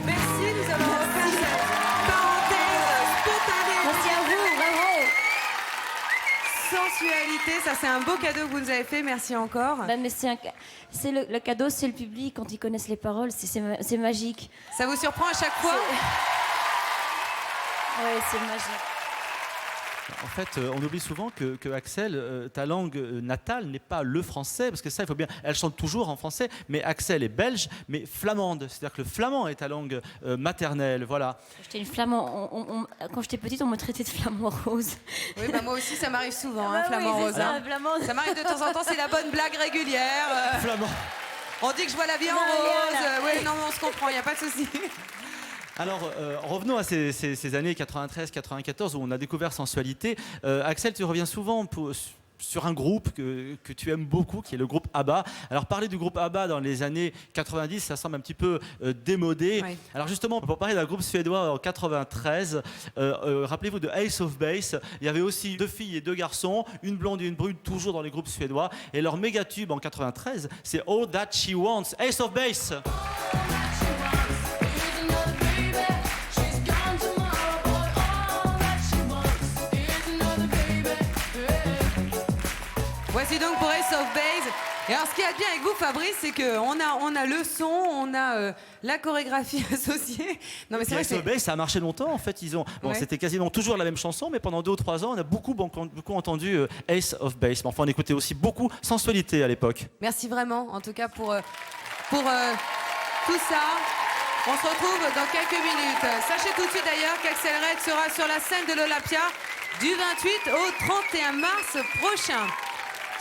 Merci, nous allons refaire cette parenthèse spontanée. Merci à vous, bravo. Sensualité, ça c'est un beau cadeau que vous nous avez fait, merci encore. Mais c'est le cadeau, c'est le public, quand ils connaissent les paroles, c'est magique. Ça vous surprend à chaque fois? Oui, c'est magique. En fait, on oublie souvent que Axel, ta langue natale n'est pas le français, parce que ça, il faut bien. Elle chante toujours en français, mais Axel est belge, mais flamande. C'est-à-dire que le flamand est ta langue maternelle, voilà. J'étais une flamand. Quand j'étais petite, on me traitait de flamand rose. Oui, bah moi aussi, ça m'arrive souvent, Ah bah flamand oui, rose. c'est ça, hein. flamand. Ça m'arrive de temps en temps, c'est la bonne blague régulière. Flamand. On dit que je vois la vie en Non, rose. Léa, là. Oui, non, mais on se comprend, il n'y a pas de souci. Alors, revenons à ces années 93-94 où on a découvert Sensualité. Axel, tu reviens souvent sur un groupe que tu aimes beaucoup, qui est le groupe ABBA. Alors, parler du groupe ABBA dans les années 90, ça semble un petit peu démodé. Oui. Alors, justement, pour parler d'un groupe suédois en 93, rappelez-vous de Ace of Base. Il y avait aussi 2 filles et 2 garçons, une blonde et une brune, toujours dans les groupes suédois. Et leur méga tube en 93, c'est All That She Wants. Ace of Base. Voici donc pour Ace of Base. Et alors, ce qui est bien avec vous, Fabrice, c'est qu'on a le son, on a la chorégraphie associée. Non, mais c'est vrai Ace of Base, ça a marché longtemps, en fait. Ouais. C'était quasiment toujours la même chanson, mais pendant 2 ou 3 ans, on a beaucoup entendu Ace of Base. Mais enfin, on écoutait aussi beaucoup Sensualité à l'époque. Merci vraiment, en tout cas, pour tout ça. On se retrouve dans quelques minutes. Sachez tout de suite d'ailleurs qu'Axel Red sera sur la scène de l'Olympia du 28 au 31 mars prochain.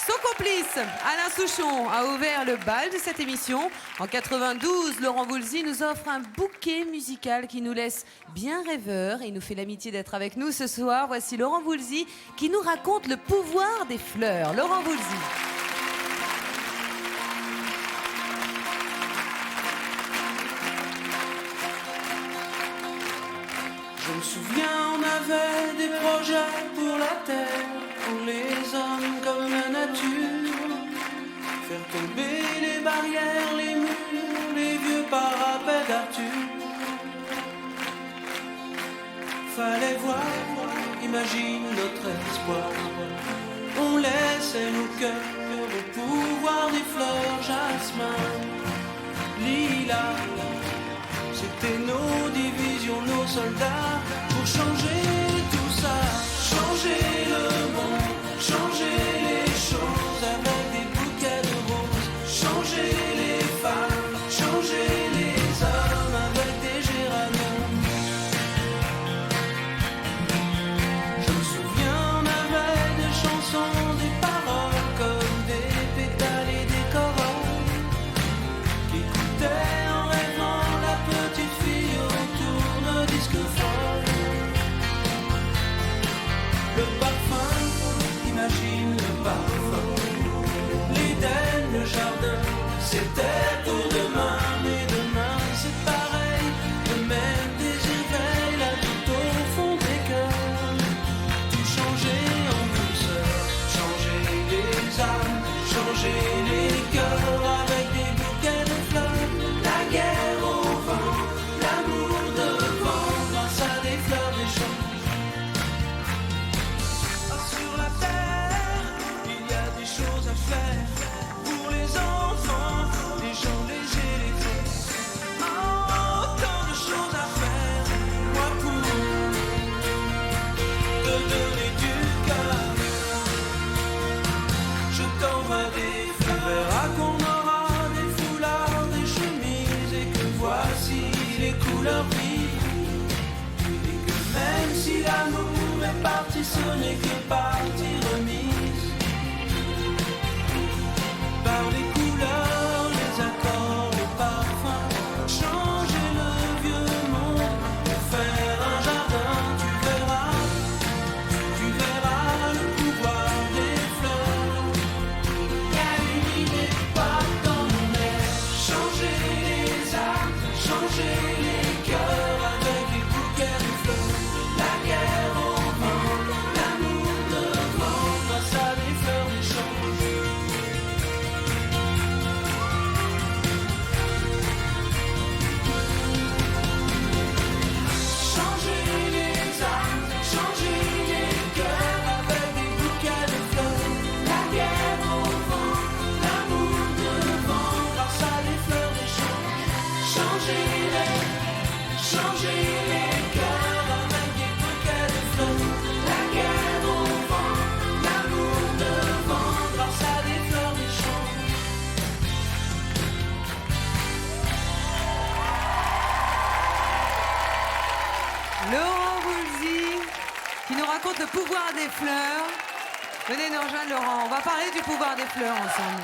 Son complice, Alain Souchon, a ouvert le bal de cette émission. En 92, Laurent Voulzy nous offre un bouquet musical qui nous laisse bien rêveurs. Il nous fait l'amitié d'être avec nous ce soir. Voici Laurent Voulzy qui nous raconte le pouvoir des fleurs. Laurent Voulzy. Je me souviens, on avait des projets pour la terre, pour les hommes comme la nature. Faire tomber les barrières, les murs, les vieux parapets d'Arthur. Fallait voir, imagine notre espoir. On laissait nos cœurs au pouvoir des fleurs, jasmin, lilas. C'était nos divisions, nos soldats, pour changer tout ça, changer le monde, changer les choses avec des bouquets de roses, changer les femmes, changer les hommes avec des géraniums. Je me souviens, on avait des chansons, des paroles comme des pétales et des corolles qui écoutaient en rêvant la petite fille autour d'un disque fort. Le parfum, imagine le parfum, l'Éden, le jardin, c'était pour demain, mais demain c'est pareil, le même désir veille là tout au fond des cœurs, tout changer en douceur, changer les âmes, changer les cœurs avec des bouquets de fleurs, la guerre au vent, l'amour devant, grâce à des fleurs des champs. Sur la terre, il y a des choses à faire pour les enfants, les gens légers, les fous. Oh, tant de choses à faire, moi pour te donner du cœur. Je t'envoie des fleurs, tu verras qu'on aura des foulards, des chemises et que voici les couleurs vives. Et que même si l'amour est parti, ce n'est que partie remise. Par les couleurs, les accords, les parfums, changer le vieux monde pour faire un jardin. Tu verras le pouvoir des fleurs. Y a une idée pas dans mon air, changer les âmes, changer les cœurs avec des bouquets de fleurs. La guerre au vent, l'amour devant, grâce à des fleurs des champs. Changer les âmes, changer les cœurs avec des bouquets de fleurs. La guerre au vent, l'amour devant, grâce à des fleurs des champs. Changer les cœurs avec des bouquets de fleurs. La guerre au vent, l'amour devant, grâce à des fleurs des champs. Laurent Voulzy qui nous raconte le pouvoir des fleurs. Venez nous rejoindre, Laurent. On va parler du pouvoir des fleurs ensemble.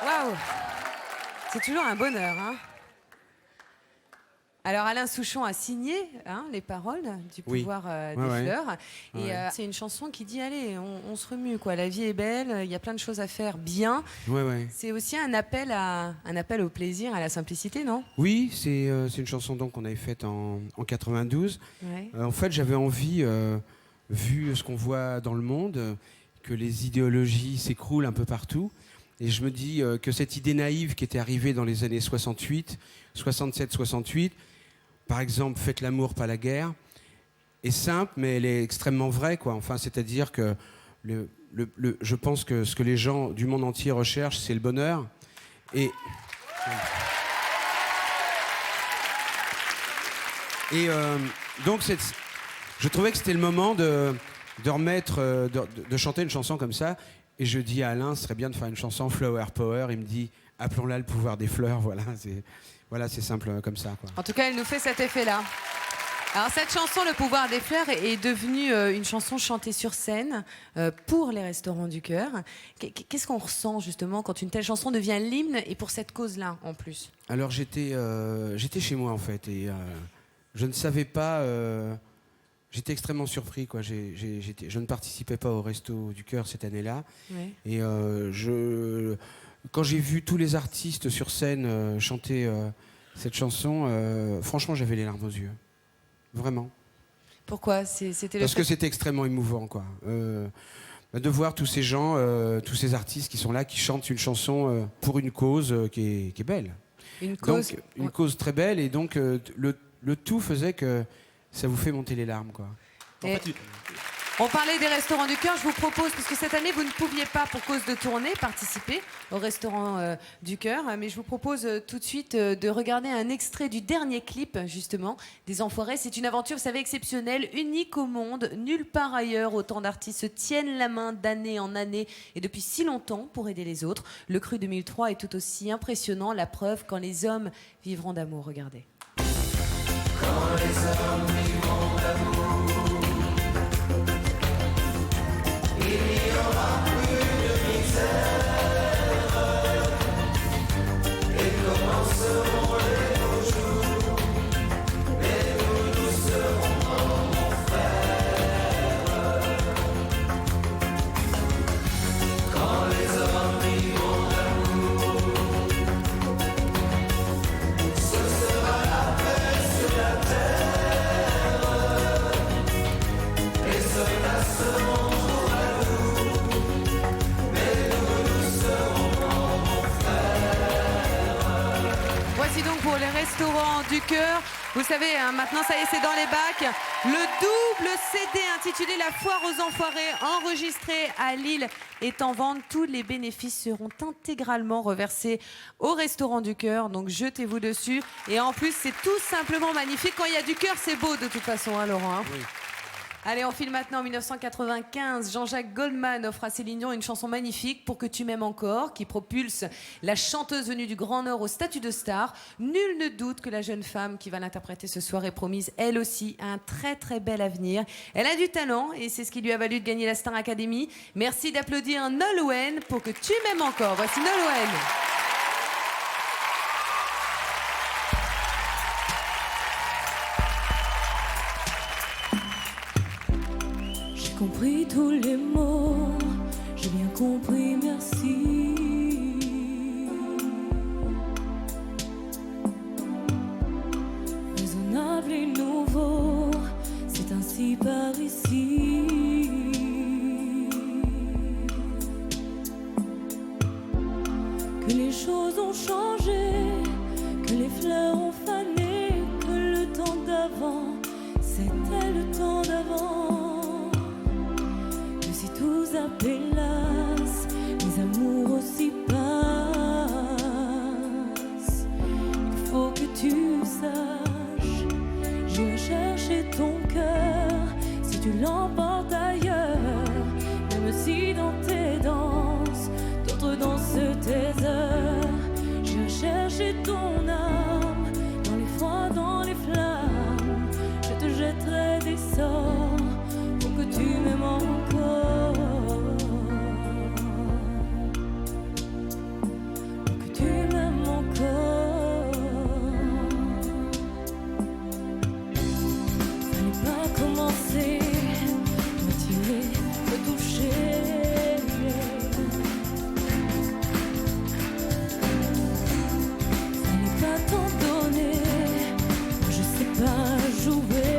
Waouh! C'est toujours un bonheur, hein? Alors Alain Souchon a signé les paroles du Oui. pouvoir des Ouais, ouais. fleurs. Et Ouais. c'est une chanson qui dit allez, on se remue, quoi. La vie est belle, il y a plein de choses à faire bien. Ouais, ouais. C'est aussi un appel au plaisir, à la simplicité, non? Oui, c'est une chanson donc qu'on avait faite en 92. Ouais. En fait, j'avais envie, vu ce qu'on voit dans le monde, que les idéologies s'écroulent un peu partout. Et je me dis que cette idée naïve qui était arrivée dans les années 68, 67, 68, par exemple, faites l'amour, pas la guerre, est simple, mais elle est extrêmement vraie, quoi. Enfin, c'est-à-dire que je pense que ce que les gens du monde entier recherchent, c'est le bonheur. Et donc, je trouvais que c'était le moment de remettre, de chanter une chanson comme ça. Et je dis à Alain, ce serait bien de faire une chanson Flower Power. Il me dit, appelons-la le pouvoir des fleurs. Voilà, c'est simple comme ça, quoi. En tout cas, elle nous fait cet effet-là. Alors cette chanson, Le pouvoir des fleurs, est devenue une chanson chantée sur scène pour les Restaurants du Cœur. Qu'est-ce qu'on ressent justement quand une telle chanson devient l'hymne et pour cette cause-là en plus? Alors j'étais chez moi en fait et je ne savais pas. J'étais extrêmement surpris, quoi. Je ne participais pas au Resto du Cœur cette année-là. Ouais. Et quand j'ai vu tous les artistes sur scène chanter cette chanson, franchement, j'avais les larmes aux yeux. Vraiment. Pourquoi? C'était Parce que c'était extrêmement émouvant, quoi. De voir tous ces gens, tous ces artistes qui sont là, qui chantent une chanson pour une cause qui est belle. Une cause, donc, une cause très belle. Et donc, le tout faisait que ça vous fait monter les larmes, quoi. En fait, On parlait des restaurants du cœur, je vous propose, parce que cette année vous ne pouviez pas, pour cause de tournée, participer au restaurant du cœur, mais je vous propose tout de suite de regarder un extrait du dernier clip, justement, des Enfoirés. C'est une aventure, vous savez, exceptionnelle, unique au monde, nulle part ailleurs, autant d'artistes se tiennent la main d'année en année et depuis si longtemps pour aider les autres. Le Cru 2003 est tout aussi impressionnant, la preuve quand les hommes vivront d'amour, regardez. Quand les hommes vivront d'amour, il n'y aura plus de misère et commenceront les beaux jours, et nous serons grands frères. Quand les hommes vivront d'amour, ce sera la paix sur la terre, les soldats seront Voici donc pour les restaurants du cœur. Vous savez, hein, maintenant, ça y est, c'est dans les bacs. Le double CD intitulé La Foire aux Enfoirés, enregistré à Lille, est en vente. Tous les bénéfices seront intégralement reversés au restaurant du cœur. Donc, jetez-vous dessus. Et en plus, c'est tout simplement magnifique. Quand il y a du cœur, c'est beau de toute façon, hein, Laurent, hein. Oui. Allez, on file maintenant en 1995. Jean-Jacques Goldman offre à Céline Dion une chanson magnifique, Pour que tu m'aimes encore, qui propulse la chanteuse venue du Grand Nord au statut de star. Nul ne doute que la jeune femme qui va l'interpréter ce soir est promise, elle aussi, à un très très bel avenir. Elle a du talent et c'est ce qui lui a valu de gagner la Star Academy. Merci d'applaudir Nolwenn pour Que tu m'aimes encore. Voici Nolwenn. J'ai compris tous les mots, j'ai bien compris, merci. Raisonnable et nouveau, c'est ainsi par ici. Que les choses ont changé, que les fleurs ont fané, que le temps d'avant, c'était le temps d'avant. Que si tous appelassent, les amours aussi passent. Il faut que tu saches, j'irai chercher ton cœur si tu l'emportes ailleurs. Même si dans tes danses, d'autres dansent tes heures. J'irai chercher ton âme dans les froids, dans les flammes. Je te jetterai des sorts pour que tu m'aimes encore. Pour que tu m'aimes encore. Fallait pas commencer, me tirer, me toucher. Fallait pas t'en donner, je sais pas jouer.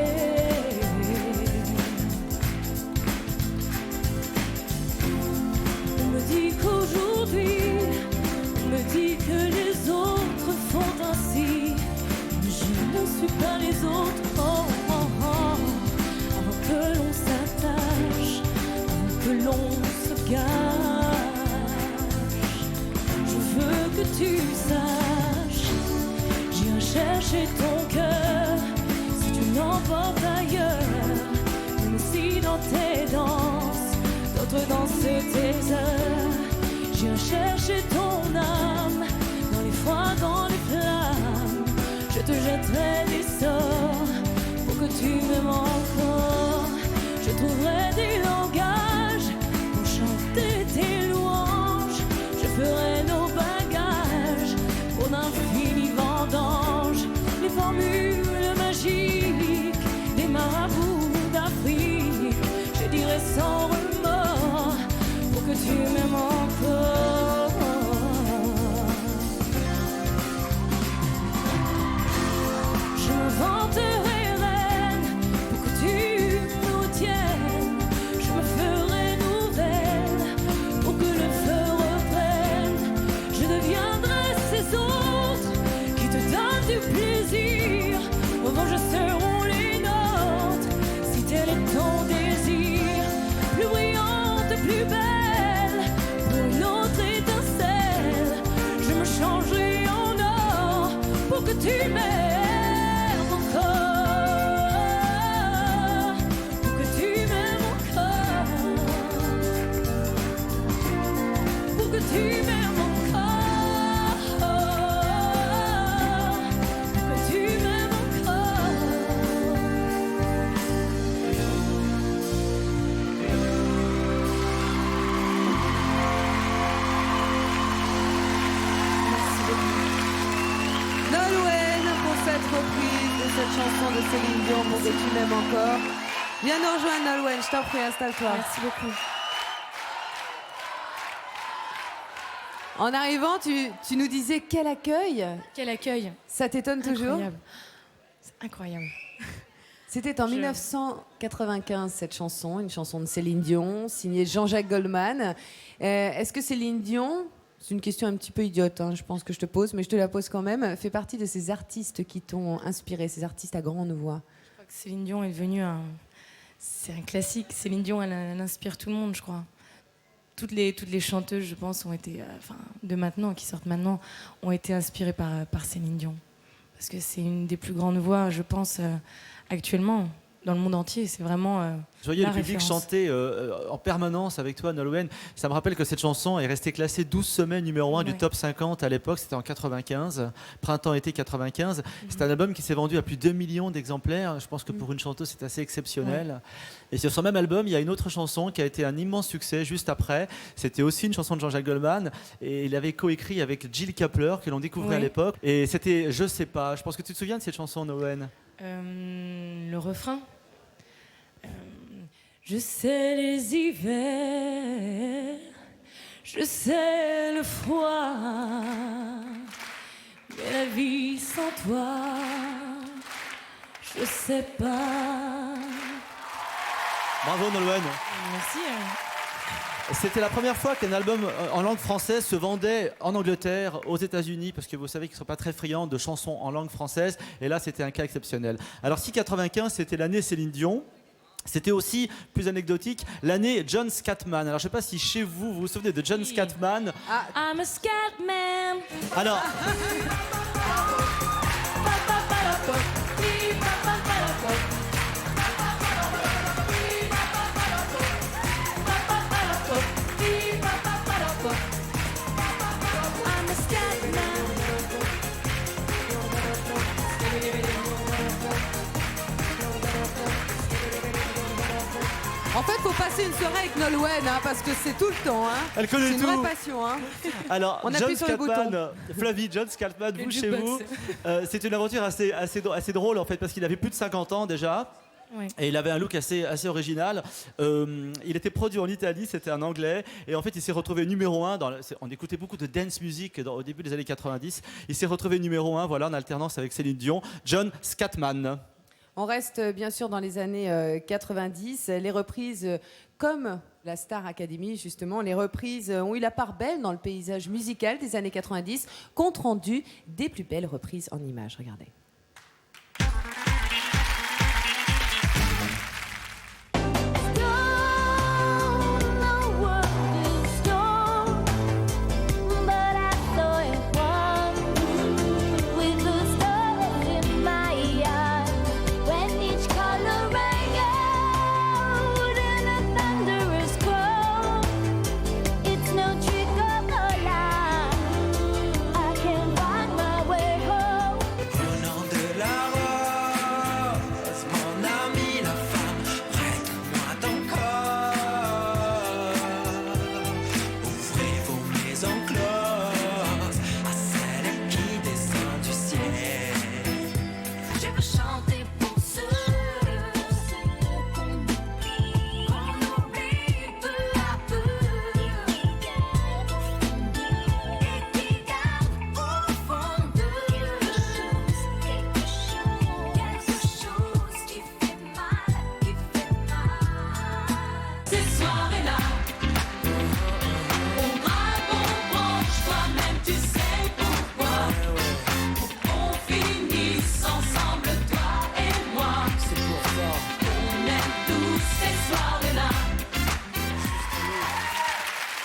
On me dit qu'aujourd'hui, on me dit que les autres font ainsi, mais je ne suis pas les autres. Oh, oh, oh. Avant que l'on s'attache, avant que l'on se gâche, je veux que tu saches, j'irai chercher ton cœur si tu l'emportes ailleurs. Même si dans tes danses, d'autres dansent tes heures. J'irai chercher ton âme dans les froids, dans les flammes. Je te jetterai des sorts pour que tu m'aimes encore. Je trouverai des langages pour chanter tes louanges. Je ferai nos bagages pour d'infinis vendanges. Les formules magiques des marabouts d'Afrique, je dirai sans remords pour que tu m'aimes encore. Je m'inventerai chanson de Céline Dion pour que tu m'aimes encore. Viens nous rejoindre, Nolwenn, je t'en prie, installe-toi. Merci beaucoup. En arrivant, tu nous disais quel accueil. Quel accueil. Ça t'étonne toujours? Incroyable. C'est incroyable. C'était en 1995 cette chanson, une chanson de Céline Dion, signée Jean-Jacques Goldman. Est-ce que Céline Dion, c'est une question un petit peu idiote, hein, je pense que je te pose, mais je te la pose quand même, fait partie de ces artistes qui t'ont inspiré, ces artistes à grande voix? Je crois que Céline Dion est devenue c'est un classique. Céline Dion, elle inspire tout le monde, je crois. Toutes les chanteuses, je pense, ont été, de maintenant, qui sortent maintenant, ont été inspirées par Céline Dion. Parce que c'est une des plus grandes voix, je pense, actuellement, dans le monde entier. C'est vraiment Je voyais la le public référence. chanter en permanence avec toi, Nolwenn. Ça me rappelle que cette chanson est restée classée 12 semaines numéro 1 du top 50 à l'époque. C'était en 95, printemps-été 95. C'est un album qui s'est vendu à plus de 2 millions d'exemplaires. Je pense que pour une chanteuse, c'est assez exceptionnel. Et sur son même album, il y a une autre chanson qui a été un immense succès juste après. C'était aussi une chanson de Jean-Jacques Goldman. Et il avait coécrit avec Jill Kapler, que l'on découvrait à l'époque. Et c'était Je sais pas. Je pense que tu te souviens de cette chanson, Nolwenn? Le refrain. Je sais les hivers, je sais le froid, mais la vie sans toi, je sais pas. Bravo, Nolwenn. Merci. C'était la première fois qu'un album en langue française se vendait en Angleterre, aux États-Unis, parce que vous savez qu'ils ne sont pas très friands de chansons en langue française. Et là, c'était un cas exceptionnel. Alors, si 95, c'était l'année Céline Dion, c'était aussi, plus anecdotique, l'année John Scatman. Alors, je ne sais pas si chez vous, vous vous souvenez de John Scatman. I'm a Scatman. Alors... En fait, faut passer une soirée avec Nolwenn, hein, parce que c'est tout le temps. Hein. Elle connaît c'est une tout. vraie passion. Hein. Alors, on John appuie sur le bouton. Scatman, Flavie, John Scatman, vous chez vous, c'est une aventure assez drôle en fait, parce qu'il avait plus de 50 ans déjà. Oui. Et il avait un look assez original. Il était produit en Italie, c'était un anglais. Et en fait, il s'est retrouvé numéro 1. On écoutait beaucoup de dance music au début des années 90. Il s'est retrouvé numéro 1, voilà, en alternance avec Céline Dion. John Scatman. On reste bien sûr dans les années 90. Les reprises, comme la Star Academy, justement, les reprises ont eu la part belle dans le paysage musical des années 90, compte rendu des plus belles reprises en images. Regardez.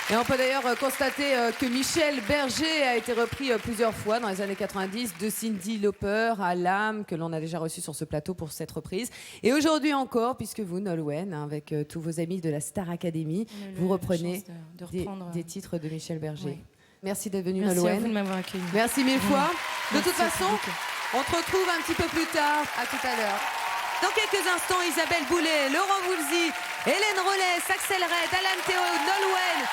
Et on peut d'ailleurs constater que Michel Berger a été repris plusieurs fois dans les années 90, de Cyndi Lauper à L'âme, que l'on a déjà reçu sur ce plateau pour cette reprise. Et aujourd'hui encore, puisque vous, Nolwenn, avec tous vos amis de la Star Academy, vous reprenez des titres de Michel Berger. Ouais. Merci d'être venu, Merci Nolwenn. à vous de m'avoir accueilli. Merci mille fois. De Merci toute façon, on te retrouve un petit peu plus tard. À tout à l'heure. Dans quelques instants, Isabelle Boulay, Laurent Voulzy, Hélène Rollès, Axel Red, Alan Théo, Nolwenn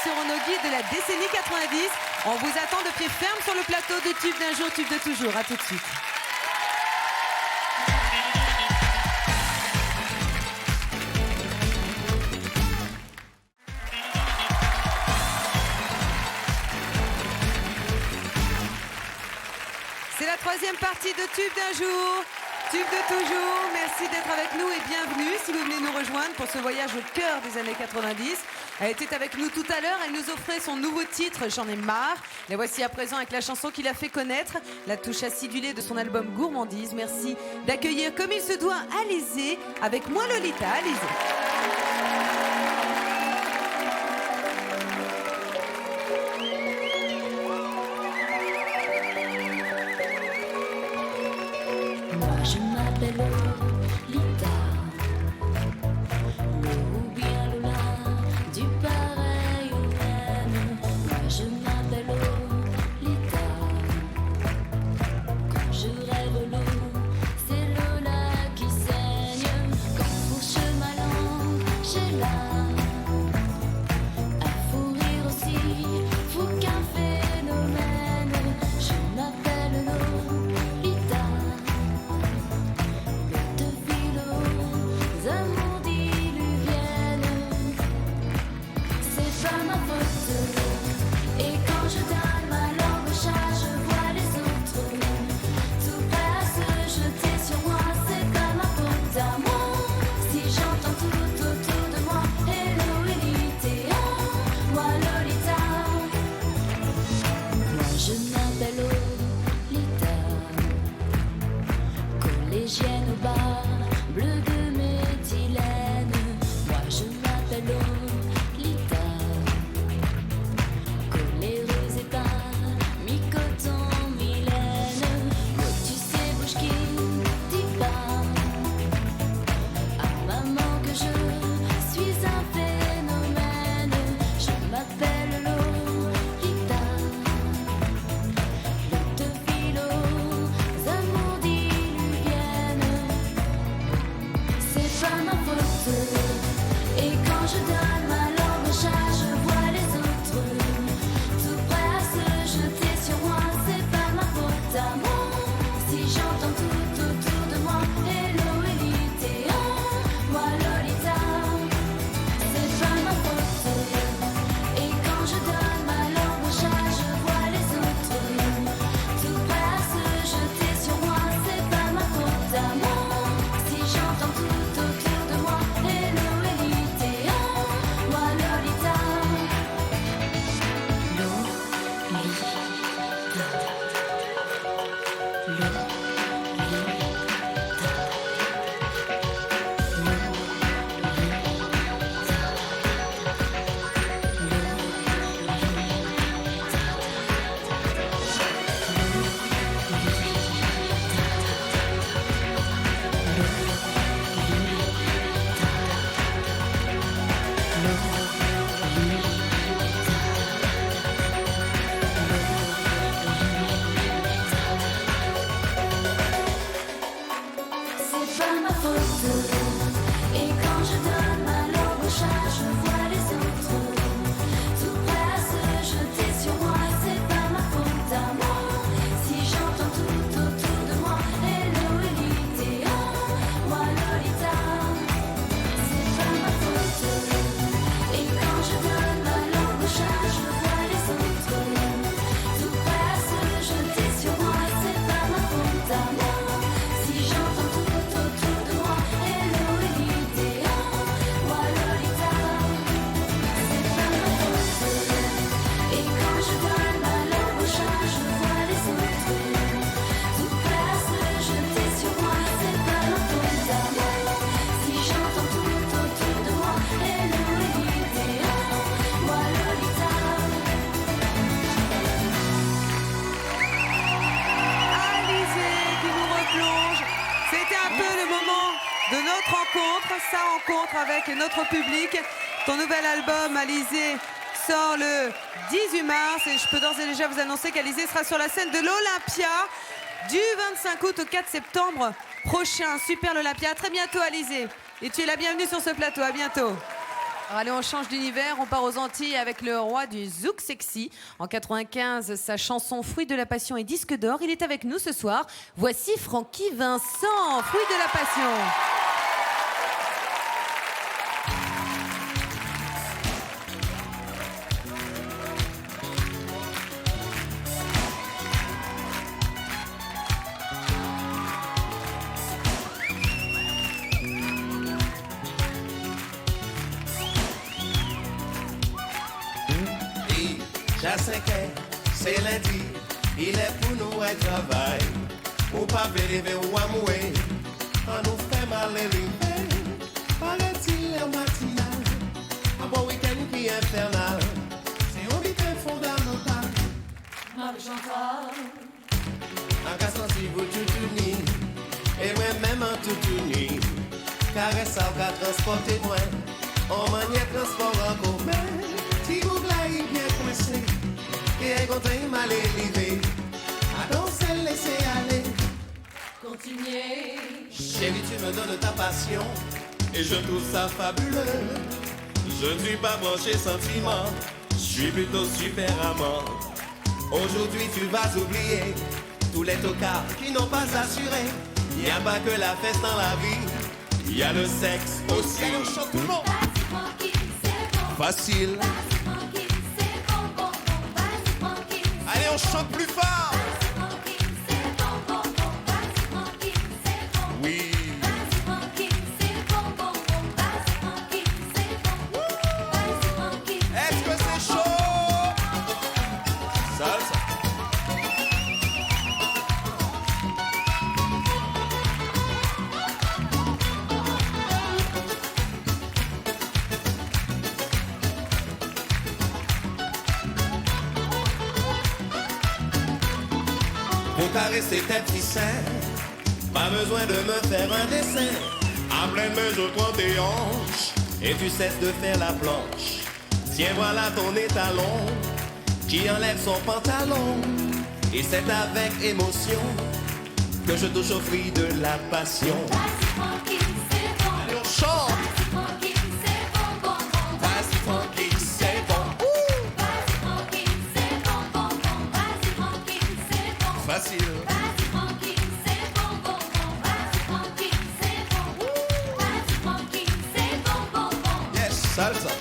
seront nos guides de la décennie 90. On vous attend de pied ferme sur le plateau de Tube d'un jour, Tube de toujours. À tout de suite. troisième partie de Tube d'un jour, Tube de toujours. Merci d'être avec nous et bienvenue si vous venez nous rejoindre pour ce voyage au cœur des années 90. Elle était avec nous tout à l'heure, elle nous offrait son nouveau titre, J'en ai marre. La voici à présent avec la chanson qui l'a fait connaître, la touche acidulée de son album Gourmandise. Merci d'accueillir comme il se doit Alizée avec Moi Lolita. Alizée. Je m'appelle Lolita, le ou bien Lola, du pareil au même. Moi je m'appelle Lolita, quand je rêve l'eau, c'est Lola qui saigne. Quand fourche ma langue, j'ai là un fou rire aussi, fou qu'un phénomène. Je m'appelle Lolita. Amours diluviennes, c'est pas ma faute. Et quand je donne ma langue au chat, je vois les autres tout prêts à se jeter sur moi. C'est pas ma faute à moi. Si j'entends tout autour de moi, hello Elite, moi Lolita. Moi je m'appelle Lolita, collégienne au bar, bleu de méthylène. Moi je m'appelle Lolita, coléreuse et pas mi-coton, mi-laine. Tu sais, bouge qui dit pas à maman que je suis un phénomène. Je m'appelle Lolita, le de philo, amours diluviennes. C'est pas ma faute. Et quand je donne ma langue au chat, je vois les autres tout prêts à se jeter sur moi. C'est pas ma faute à moi. Si j'entends tout autour de moi, hello Elite, moi Lolita. C'est pas ma faute. Et quand je donne ma langue au chat, je vois les autres tout prêts à se jeter sur moi. C'est pas ma faute à moi. Si j'entends tout autour de moi, hello Elite, moi Lolita. C'est pas ma faute. Et quand je donne ma langue au chat, je vois les autres tout prêts à se jeter sur moi. C'est pas ma faute à moi. Si j'entends tout autour de moi, hello Elite, moi Lolita. C'est pas ma faute. Et quand je donne ma langue au chat, je vois les autres tout prêts à se jeter sur moi. C'est pas ma faute à moi. Si j'entends tout autour de moi, hello Elite, moi Lolita. C'est pas ma faute. Et quand je donne ma langue au chat, je vois les autres tout prêts à se jeter sur moi. C'est pas ma faute à moi. Si j'entends tout autour de moi, hello Elite, moi Lolita. Alizée qui nous replonge. C'était un peu le moment de notre rencontre, sa rencontre avec notre public. Ton nouvel album, Alizée, sort le 18 mars et je peux d'ores et déjà vous annoncer qu'Alizée sera sur la scène de l'Olympia du 25 août au 4 septembre prochain. Super l'Olympia. À très bientôt, Alizée. Et tu es la bienvenue sur ce plateau. À bientôt. Alors allez, on change d'univers, on part aux Antilles avec le roi du zouk sexy. En 95, sa chanson Fruit de la Passion est disque d'or. Il est avec nous ce soir. Voici Francky Vincent, Fruit de la Passion. J'ai 5 heures, c'est lundi, il est pour nous à travail. Ou pas lever ou à mouer, on nous fait mal lever. Paraît-il en matinale, un bon week-end qui est infernal. C'est un week-end fondamental. Marie-Chantal, un garçon si vous tout uni, et moi-même en tout uni. Caresse ça va transporter loin, on maniait transport en commun. Si vous l'avez bien coincé, et est content il m'a l'élevé. À danser, laisser aller. continuez. Chérie, tu me donnes ta passion, et je trouve ça fabuleux. Je ne suis pas branché sentiment, je suis plutôt super amant. Aujourd'hui tu vas oublier tous les tocards qui n'ont pas assuré. Il n'y a pas que la fête dans la vie, il y a le sexe aussi. Allez, on chante tout le monde. Facile. Allez, on chante plus fort. Oui. Est-ce que c'est chaud? Salsa. Pour caresser tes petits seins, pas besoin de me faire un dessin. En pleine main je prends tes hanches et tu cesses de faire la planche. Tiens voilà ton étalon qui enlève son pantalon. Et c'est avec émotion que je touche au fruit de la passion. Allez on chante. Vas-y tranquille, c'est bon. Facile. Yes, salsa.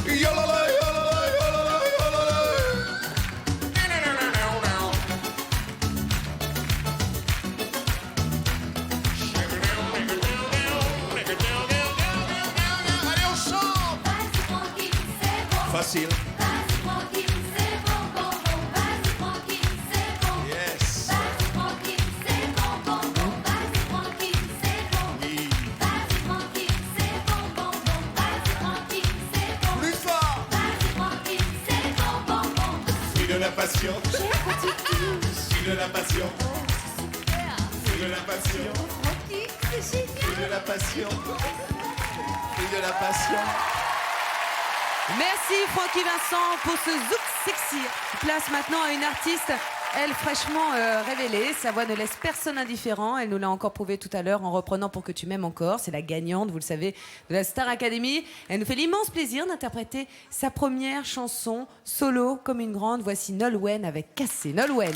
Yolala, yolala, yolala, yolala. Allez, on chante. Facile. Yes. Oui. Plus fort. Fruit de la passion. Fruit de la passion. Fruit de la passion. Fruit de la passion. Fruit de la passion. Merci Francky Vincent pour ce zouk sexy. Place maintenant à une artiste, elle fraîchement révélée. Sa voix ne laisse personne indifférent. Elle nous l'a encore prouvé tout à l'heure en reprenant Pour que tu m'aimes encore. C'est la gagnante, vous le savez, de la Star Academy. Elle nous fait l'immense plaisir d'interpréter sa première chanson solo comme une grande. Voici Nolwenn avec Cassé. Nolwenn.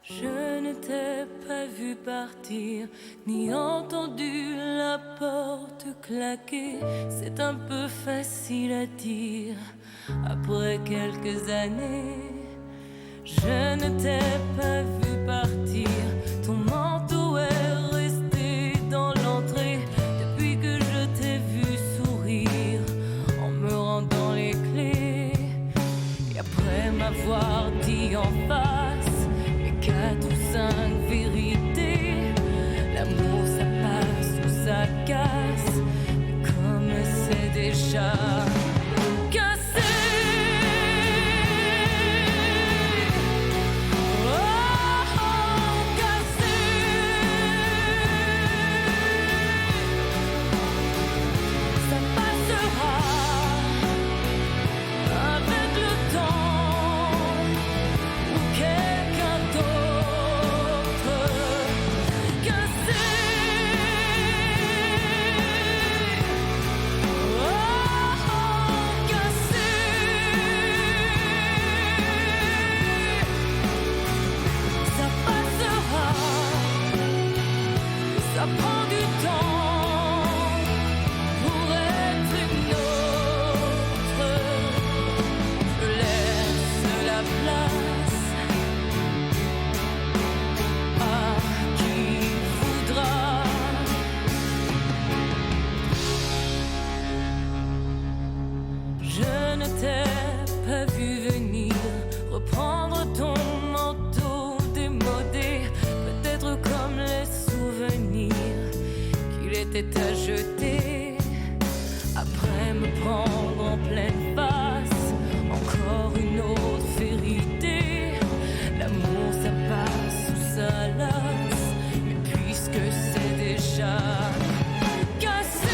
Je ne t'ai pas vu partir, ni entendu la porte claquer. C'est un peu facile à dire, après quelques années. Je ne t'ai pas vu partir, ton manteau est resté dans l'entrée. Depuis que je t'ai vu sourire, en me rendant les clés. Et après m'avoir dit en face 4 ou 5 vérités, l'amour ça passe ou ça casse, mais comme c'est déjà cassé. était à jeter. Après me prendre en pleine face, encore une autre vérité. L'amour ça passe ou ça lasse, mais puisque c'est déjà cassé.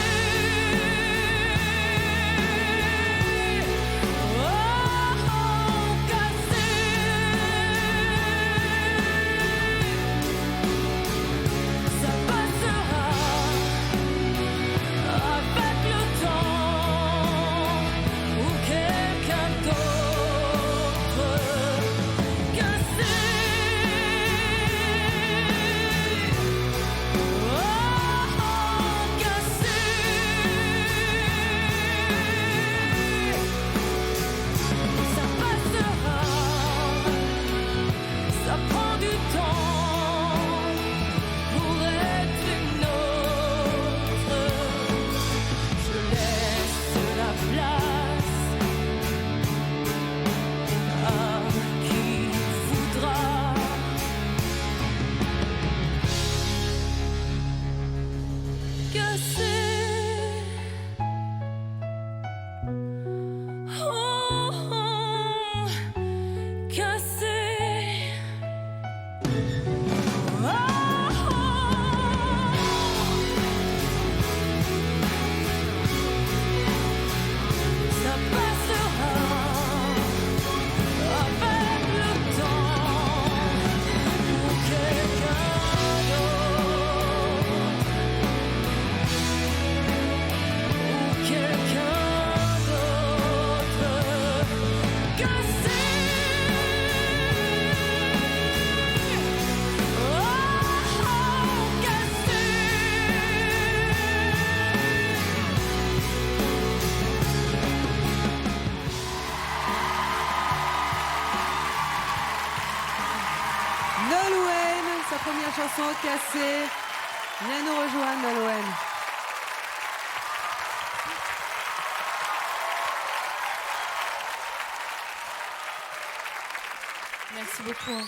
Nolwenn, sa première chanson Cassée. Viens nous rejoindre, Nolwenn. Merci beaucoup.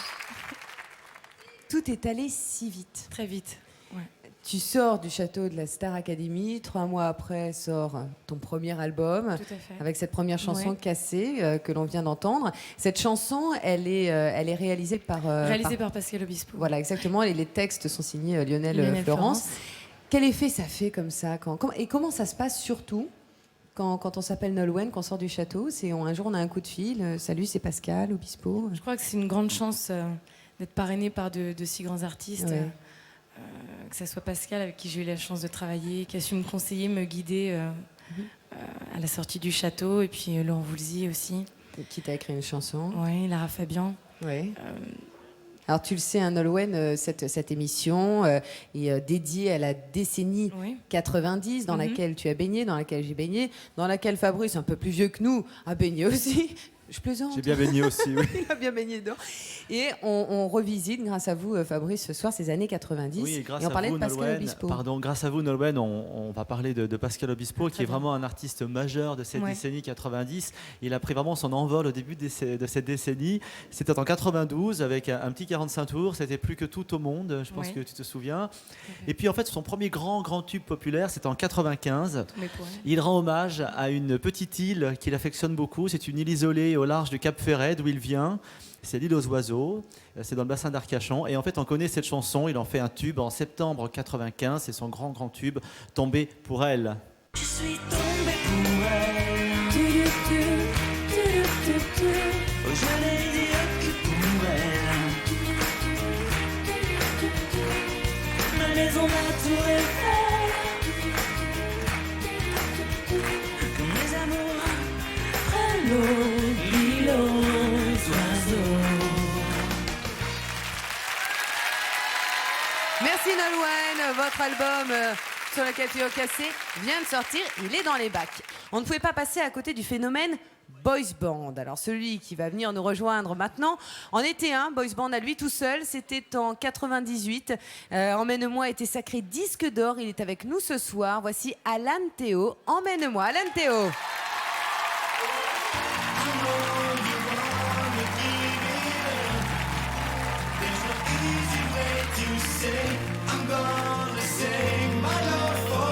Tout est allé si vite. Très vite. Ouais. Tu sors du château de la Star Academy, 3 mois après sort ton premier album, Tout à fait. avec cette première chanson Ouais. Cassée que l'on vient d'entendre. Cette chanson, elle est réalisée par... Réalisée par Pascal Obispo. Voilà, exactement, et les textes sont signés Lionel Florence. Quel effet ça fait comme ça et comment ça se passe surtout quand on s'appelle Nolwenn, qu'on sort du château? Un jour on a un coup de fil, salut c'est Pascal Obispo. Je crois que c'est une grande chance d'être parrainée par de si grands artistes. Ouais. Que ce soit Pascal avec qui j'ai eu la chance de travailler, qui a su me conseiller, me guider à la sortie du château, et puis Laurent Voulzy aussi. Qui t'a écrit une chanson. Oui, Lara Fabian. Ouais. Alors tu le sais, hein, Nolwenn, cette émission est dédiée à la décennie 90 dans laquelle tu as baigné, dans laquelle j'ai baigné, dans laquelle Fabrice, un peu plus vieux que nous, a baigné aussi. Je plaisante. J'ai bien baigné aussi, oui. Il a bien baigné dedans. Et on revisite, grâce à vous, Fabrice, ce soir, ces années 90. Oui, et grâce on à parlait vous, de Pascal Nolwenn, Obispo. pardon, grâce à vous, Nolwenn, on va parler de Pascal Obispo, qui est vraiment un artiste majeur de cette décennie 90. Il a pris vraiment son envol au début de cette décennie. C'était en 92, avec un petit 45 tours. C'était Plus que tout au monde, je pense que tu te souviens. Et puis, en fait, son premier grand tube populaire, c'était en 95. Il rend hommage à une petite île qu'il affectionne beaucoup. C'est une île isolée au large du Cap Ferret, d'où il vient. C'est l'île aux oiseaux, c'est dans le bassin d'Arcachon. Et en fait, on connaît cette chanson, il en fait un tube en septembre 95, c'est son grand tube, Tombé pour elle. Je suis tombée pour elle. Oh, je n'ai dire que pour elle. Ma maison, ma tour Eiffel. Comme mes amours prennent l'eau, l'île aux oiseaux. Merci Nolwenn, votre album sur lequel tu as cassé vient de sortir, il est dans les bacs. On ne pouvait pas passer à côté du phénomène boys band. Alors celui qui va venir nous rejoindre maintenant en était un boys band à lui tout seul, c'était en 98. Emmène-moi était sacré disque d'or, il est avec nous ce soir. Voici Alan Théo, Emmène-moi. Alan Théo. I'm gonna say my love for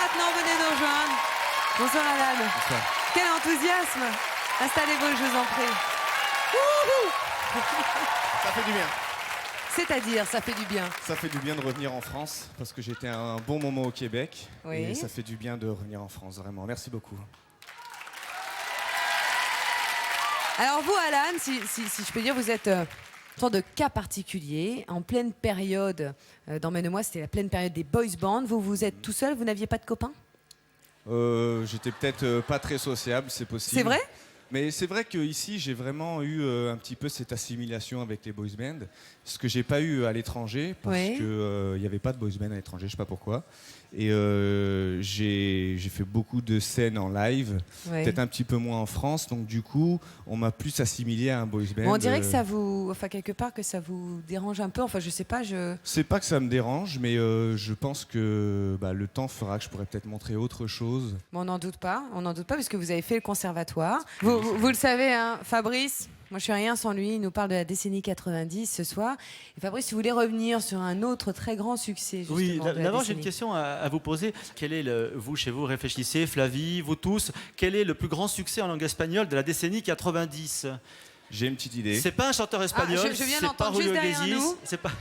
maintenant venez nous rejoindre. Bonsoir Alan. Bonsoir. Quel enthousiasme. Installez-vous, je vous en prie. Wouhou. Ça fait du bien. C'est-à-dire, ça fait du bien. Ça fait du bien de revenir en France parce que j'étais un bon moment au Québec. Oui. Et ça fait du bien de revenir en France, vraiment. Merci beaucoup. Alors vous, Alan, si je peux dire, vous êtes une sorte de cas particulier, en pleine période, d'emmène-moi, c'était la pleine période des boys bands. Vous êtes tout seul, vous n'aviez pas de copains? J'étais peut-être pas très sociable, c'est possible. C'est vrai? Mais c'est vrai qu'ici, j'ai vraiment eu un petit peu cette assimilation avec les boys bands, ce que j'ai pas eu à l'étranger, parce qu'il n'y avait pas de boys band à l'étranger, je sais pas pourquoi. Et j'ai fait beaucoup de scènes en live, peut-être un petit peu moins en France, donc du coup, on m'a plus assimilé à un boys band. Bon, on dirait que ça vous, enfin quelque part que ça vous dérange un peu. Enfin, je sais pas, C'est pas que ça me dérange, mais je pense que le temps fera que je pourrais peut-être montrer autre chose. Bon, on n'en doute pas, parce que vous avez fait le conservatoire. Vous le savez, hein, Fabrice. Moi, je suis rien sans lui. Il nous parle de la décennie 90 ce soir. Et Fabrice, si vous voulez revenir sur un autre très grand succès, justement, Oui, de la d'abord, j'ai décennie. une question à vous poser. Quel est, vous, chez vous, réfléchissez, Flavie, vous tous, quel est le plus grand succès en langue espagnole de la décennie 90? J'ai une petite idée. C'est pas un chanteur espagnol, je viens c'est d'entendre pas juste Julio derrière Iglesias, nous. c'est pas...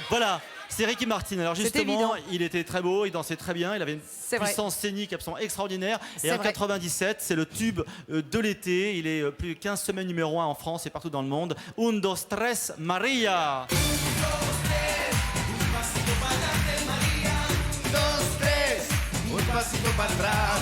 Voilà, c'est Ricky Martin. Alors C'est justement, évident. il était très beau, il dansait très bien, il avait une vrai. puissance scénique absolument extraordinaire. C'est Et en vrai. 97, c'est le tube de l'été. Il est plus de 15 semaines numéro 1 en France et partout dans le monde. Un, dos, tres, Maria. Dos, tres, un pasito para atrás.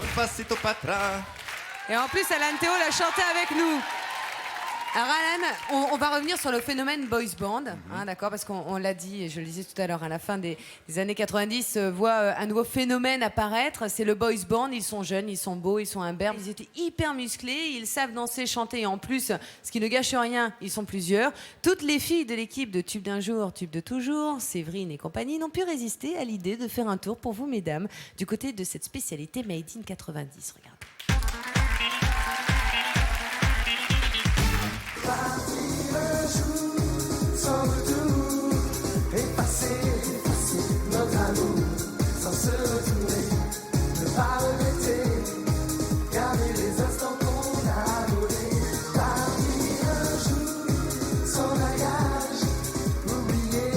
Un pasito para atrás. Et en plus, Alan Théo l'a chanté avec nous. Alors Alan, on va revenir sur le phénomène boys band, hein, d'accord, parce qu'on l'a dit, et je le disais tout à l'heure, à la fin des années 90, voit un nouveau phénomène apparaître, c'est le boys band. Ils sont jeunes, ils sont beaux, ils sont imberbes, ils étaient hyper musclés, ils savent danser, chanter, et en plus, ce qui ne gâche rien, ils sont plusieurs. Toutes les filles de l'équipe de Tube d'un jour, Tube de toujours, Séverine et compagnie, n'ont pu résister à l'idée de faire un tour pour vous, mesdames, du côté de cette spécialité Made in 90. Regardez. Sans retour, effacer notre amour, sans se retourner, ne pas regretter, garder les instants qu'on a volés, partir un jour, sans bagage, oublier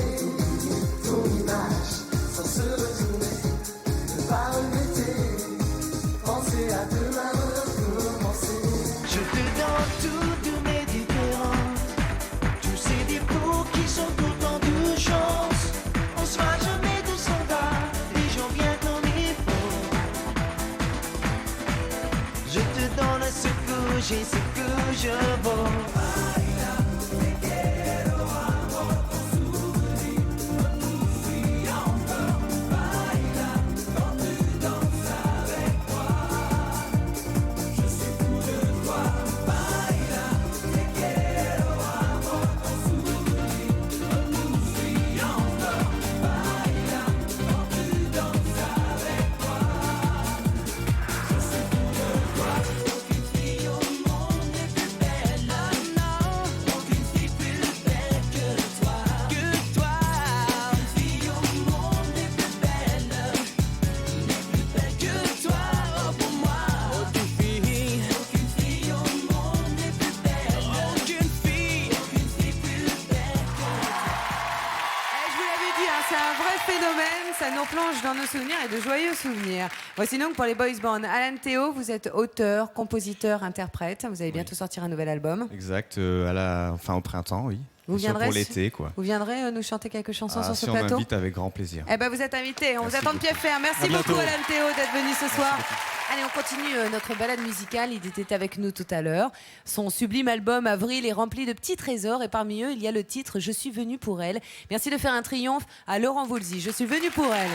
ton image, sans se retourner, ne pas regretter, penser à demain recommencer. Je te donne tout de mes différences. Ces défauts qui sont autant de chance. On sera jamais de standard, les gens viennent comme il faut. Je te donne ce que j'ai, ce que je vaux. Ça nous plonge dans nos souvenirs et de joyeux souvenirs. Voici donc pour les boys bands. Alan Théo, vous êtes auteur, compositeur, interprète. Vous allez bientôt sortir un nouvel album. Exact, au printemps, oui. Vous Bien sûr, viendrez pour l'été, quoi. Vous viendrez nous chanter quelques chansons sur ce si on plateau? m'invite, avec grand plaisir. Eh ben, vous êtes invité. On vous Merci attend de pied beaucoup. ferme. Merci À beaucoup, bientôt. Alan Théo, d'être venu ce soir. Allez, on continue notre balade musicale. Il était avec nous tout à l'heure. Son sublime album Avril est rempli de petits trésors et parmi eux, il y a le titre Je suis venu pour elle. Merci de faire un triomphe à Laurent Voulzy. Je suis venu pour elle.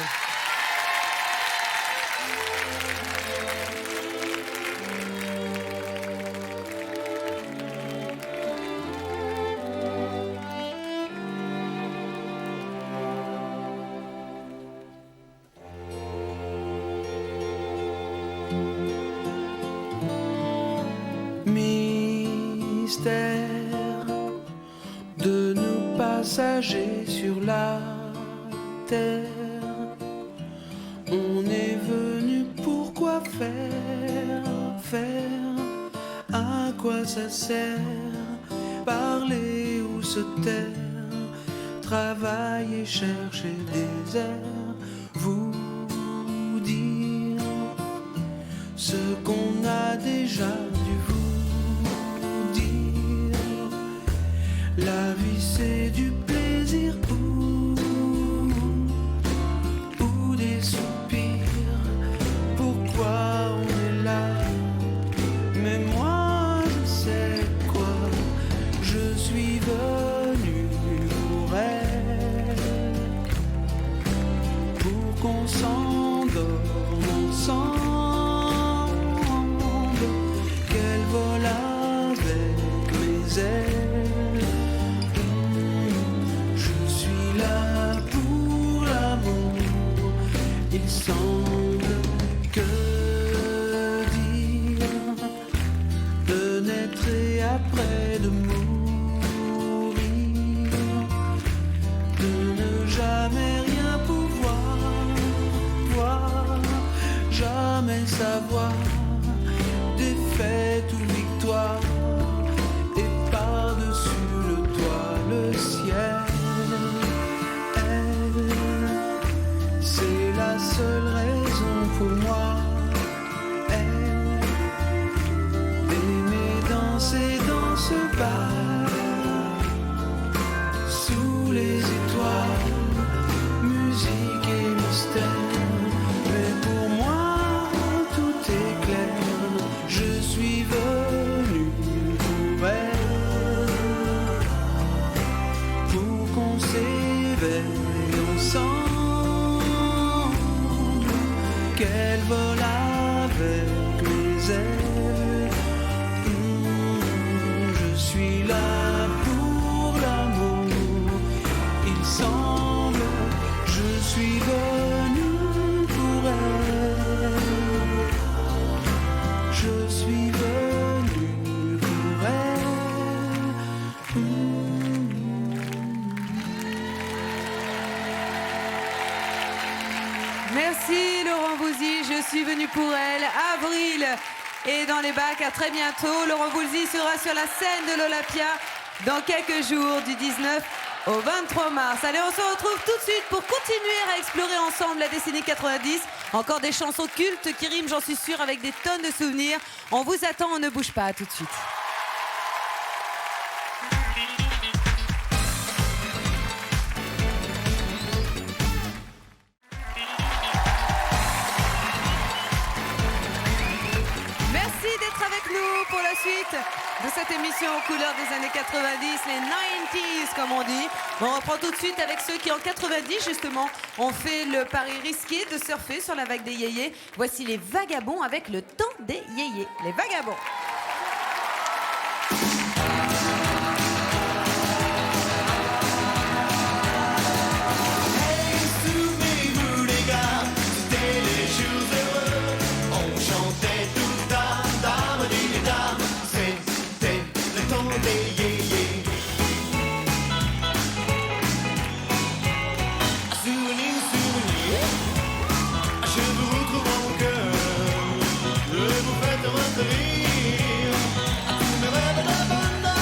mystère de nous passagers sur la terre. On est venu pour quoi faire, à quoi ça sert, parler ou se taire, travailler, chercher des airs, vous dire ce qu'on a déjà dû vous dire. La vie c'est du plaisir ou des soupirs. Pourquoi on est là? Mais moi je sais quoi. Je suis venu pour elle, pour qu'on s'endorme ensemble, qu'elle vole avec mes ailes. Je suis là pour l'amour. Il semble que dire de naître et après de mourir, de ne jamais rien pouvoir voir, jamais savoir, défaite ou victoire, et par-dessus le toit le ciel. Elle, c'est la seule raison pour moi. Elle, aimer danser dans ce bar, sous les étoiles, musique et mystère. Mais pour moi, tout est clair. Je suis venu pour elle, pour qu'on s'éveille ensemble, qu'elle vole avec mes ailes. Je suis là pour l'amour. Il semble, je suis venu pour elle. Je suis venu pour elle. Merci Laurent Voulzy, je suis venu pour elle. Avril est dans les bacs, à très bientôt. Laurent Voulzy sera sur la scène de l'Olympia dans quelques jours, du 19 au 23 mars. Allez, on se retrouve tout de suite pour continuer à explorer ensemble la décennie 90. Encore des chansons cultes qui riment, j'en suis sûre, avec des tonnes de souvenirs. On vous attend, on ne bouge pas, à tout de suite. Merci d'être avec nous pour la suite de cette émission aux couleurs des années 90, les 90s comme on dit. On reprend tout de suite avec ceux qui en 90 justement ont fait le pari risqué de surfer sur la vague des yéyés. Voici les Vagabonds avec le temps des yéyés. Les Vagabonds. Souvenez-vous les gars, c'était les jours heureux. On chantait tout dame des dames. C'était le temps des yéyés. Souvenir, je vous retrouve dans mon cœur. Je vous fais revenir à tous mes rêves de bonheur.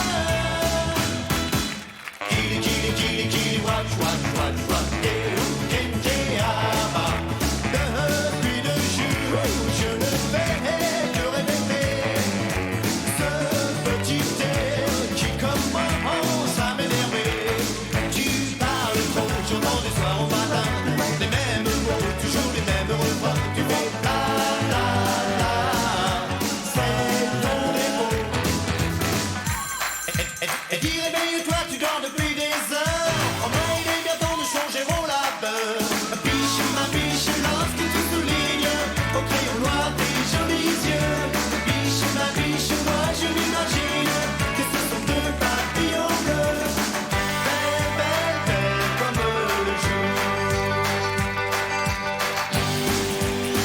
Kili, watch, depuis 2 jours, je ne fais que répéter ce petit air qui commence à m'énerver. Tu parles trop, j'entends du soir au matin les mêmes mots, toujours les mêmes refrains. Tu fais la la la, c'est ton défaut. Et dis réveille-toi, tu dors depuis des heures. En vrai, il est bien temps de changer mon labeur. Biche, ma biche, lorsque tu soulignes au crayon noir tes jolis yeux. Biche, ma biche, moi je m'imagine que ce sont 2 papillons bleus. Belle, belle, belle comme le jour.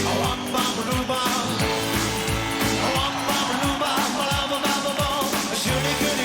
Oh, je n'ai que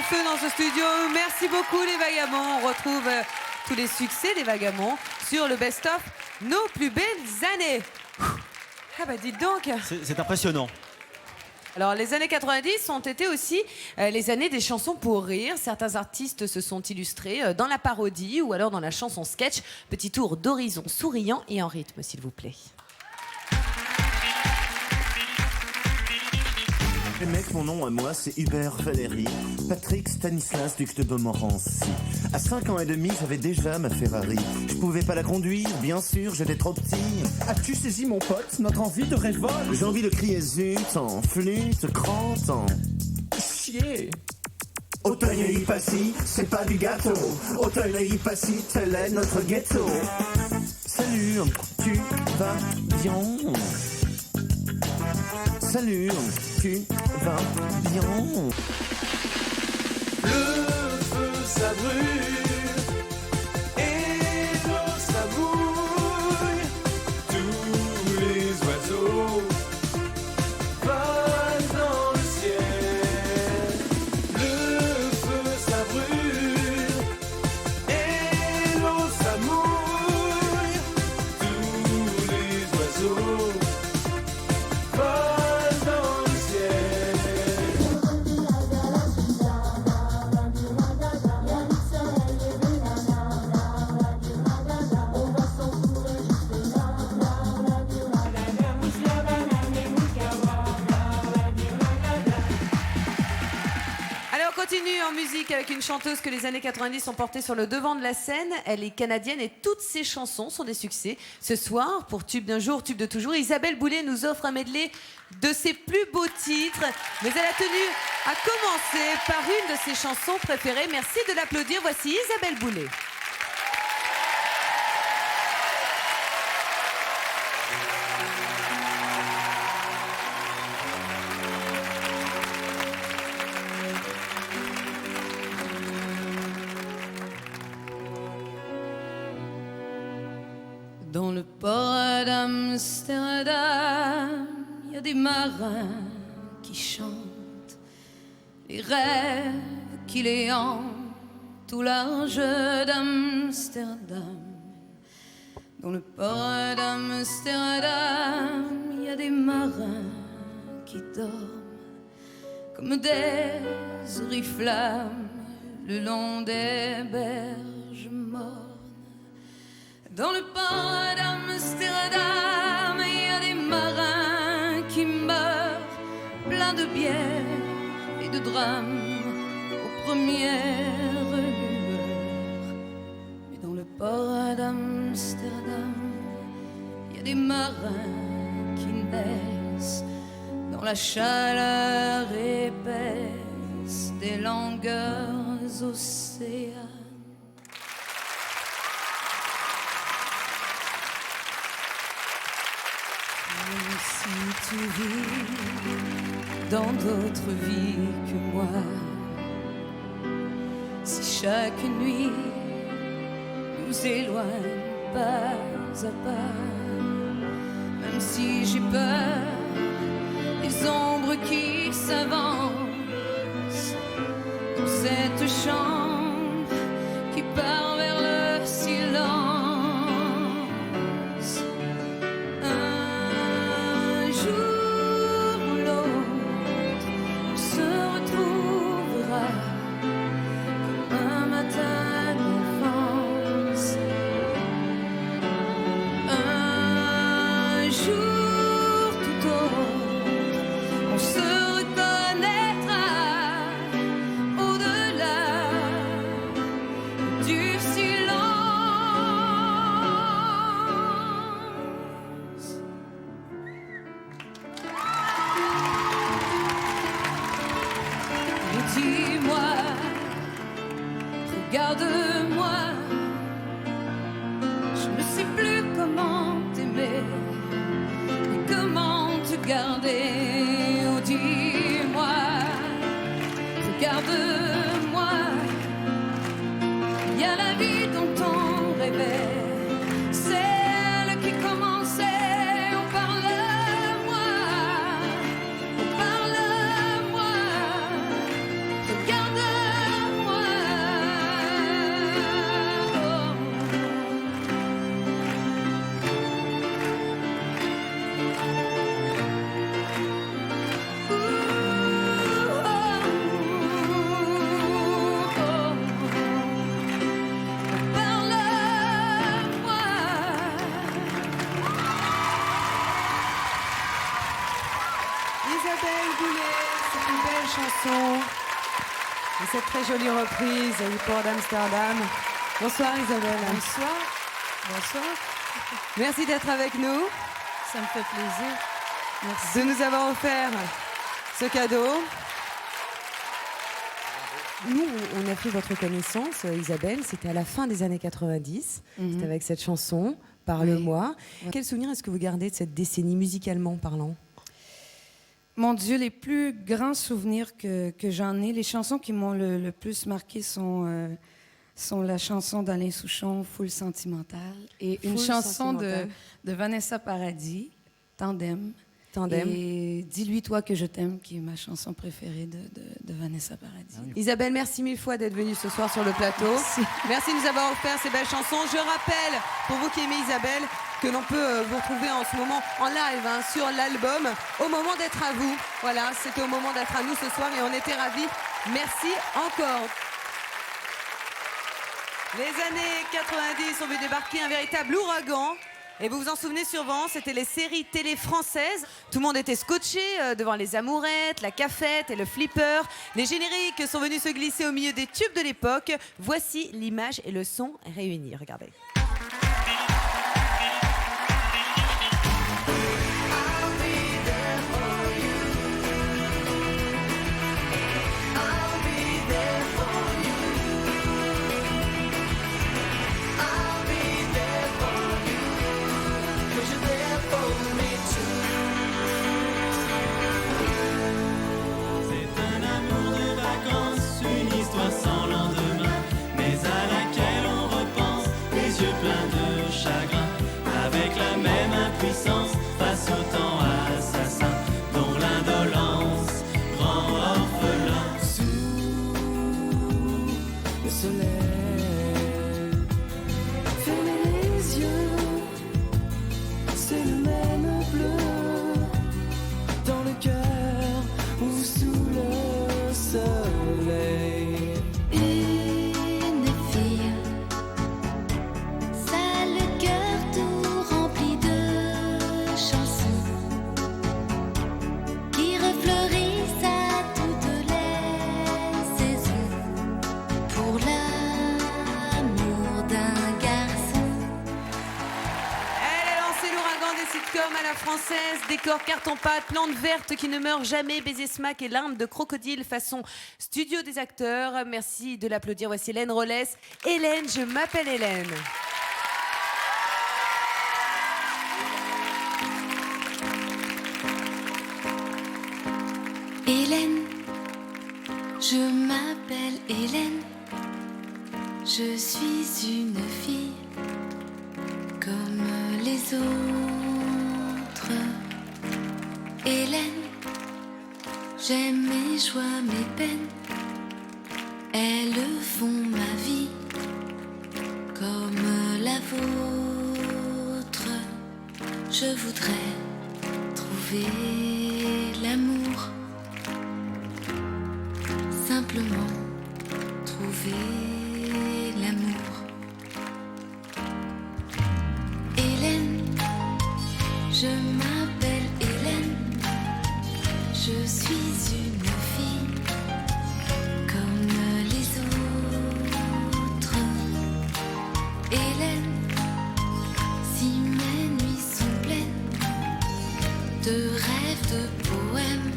feu dans ce studio. Merci beaucoup les Vagabonds. On retrouve tous les succès des Vagabonds sur le best-of Nos plus belles années. Ah bah dites donc. C'est impressionnant. Alors, les années 90 ont été aussi les années des chansons pour rire. Certains artistes se sont illustrés dans la parodie ou alors dans la chanson sketch. Petit tour d'horizon souriant et en rythme, s'il vous plaît. Les mecs, mon nom à moi, c'est Hubert Valéry, Patrick Stanislas, duc de Montmorency. À 5 ans et demi, j'avais déjà ma Ferrari. Je pouvais pas la conduire, bien sûr, j'étais trop petit. As-tu saisi, mon pote, notre envie de révolte? J'ai envie de crier zut, en flûte, crante, en... chier. Auteuil et Passy, c'est pas du gâteau. Auteuil et Passy, tel est notre ghetto. Salut, tu vas bien? Salut, tu vas bien? Le feu ça brûle et l'eau ça bouille. Tous les oiseaux volent dans le ciel. Le feu ça brûle et l'eau ça mouille. Tous les oiseaux volent dans le ciel. Allez, on continue en musique avec une chanteuse que les années 90 ont portée sur le devant de la scène. Elle est canadienne et toutes ses chansons sont des succès. Ce soir, pour Tube d'un jour, Tube de toujours, Isabelle Boulay nous offre un medley de ses plus beaux titres. Mais elle a tenu à commencer par une de ses chansons préférées. Merci de l'applaudir. Voici Isabelle Boulay. Dans le port d'Amsterdam, il y a des marins qui chantent les rêves qui les hantent au large d'Amsterdam. Dans le port d'Amsterdam, il y a des marins qui dorment comme des oriflammes le long des berges mornes. Dans le port d'Amsterdam, il y a des marins qui meurent pleins de bière et de drames aux premières lueurs. Mais dans le port d'Amsterdam, il y a des marins qui naissent dans la chaleur épaisse des longueurs océanes. Si tu vis dans d'autres vies que moi, si chaque nuit nous éloigne pas à pas, même si j'ai peur des ombres qui s'avancent dans cette chambre qui part vers le silence. Dis-moi, regarde-moi, je ne sais plus comment t'aimer, ni comment te garder. Oh, dis-moi, regarde-moi, il y a la vie dont on rêvait, celle qui commençait. Oh, parle-moi, oh, parle-moi, regarde-moi. Isabelle Boulay, cette belle chanson et cette très jolie reprise du port d'Amsterdam. Bonsoir Isabelle. Bonsoir. Bonsoir. Merci d'être avec nous. Ça me fait plaisir. Merci. De nous avoir offert ce cadeau. Nous, on a fait votre connaissance, Isabelle, c'était à la fin des années 90. C'était avec cette chanson, Parle-moi. Oui. Quel souvenir est-ce que vous gardez de cette décennie, musicalement parlant? Mon Dieu, les plus grands souvenirs que j'en ai, les chansons qui m'ont le plus marqué sont la chanson d'Alain Souchon, Foule sentimentale, et une chanson de Vanessa Paradis, Tandem. Et Dis-lui toi que je t'aime, qui est ma chanson préférée de Vanessa Paradis. Ah oui. Isabelle, merci mille fois d'être venue ce soir sur le plateau. Merci de nous avoir offert ces belles chansons. Je rappelle, pour vous qui aimez Isabelle, que l'on peut vous retrouver en ce moment en live sur l'album Au moment d'être à vous. Voilà, c'était au moment d'être à nous ce soir et on était ravis. Merci encore. Les années 90 ont vu débarquer un véritable ouragan. Et vous vous en souvenez sûrement, c'était les séries télé françaises. Tout le monde était scotché devant les amourettes, la cafette et le flipper. Les génériques sont venus se glisser au milieu des tubes de l'époque. Voici l'image et le son réunis. Regardez. Sans lendemain, mais à laquelle on repense, les yeux pleins de chagrin, avec la même impuissance face au temps assassin, dont l'indolence rend orphelin. Sous le soleil, fermez les yeux, c'est le même bleu dans le cœur ou sous le soleil. À la française, décor carton-pâte, plantes vertes qui ne meurent jamais, baiser smack et larmes de crocodile façon studio des acteurs. Merci de l'applaudir. Voici Hélène Rollès. Hélène, je m'appelle Hélène. Hélène, je m'appelle Hélène. Je suis une fille comme les autres. Hélène, j'aime mes joies, mes peines. Elles font ma vie comme la vôtre. Je voudrais trouver l'amour, simplement trouver l'amour. Hélène, je m'appelle Hélène. Je suis une fille comme les autres. Hélène, si mes nuits sont pleines de rêves, de poèmes,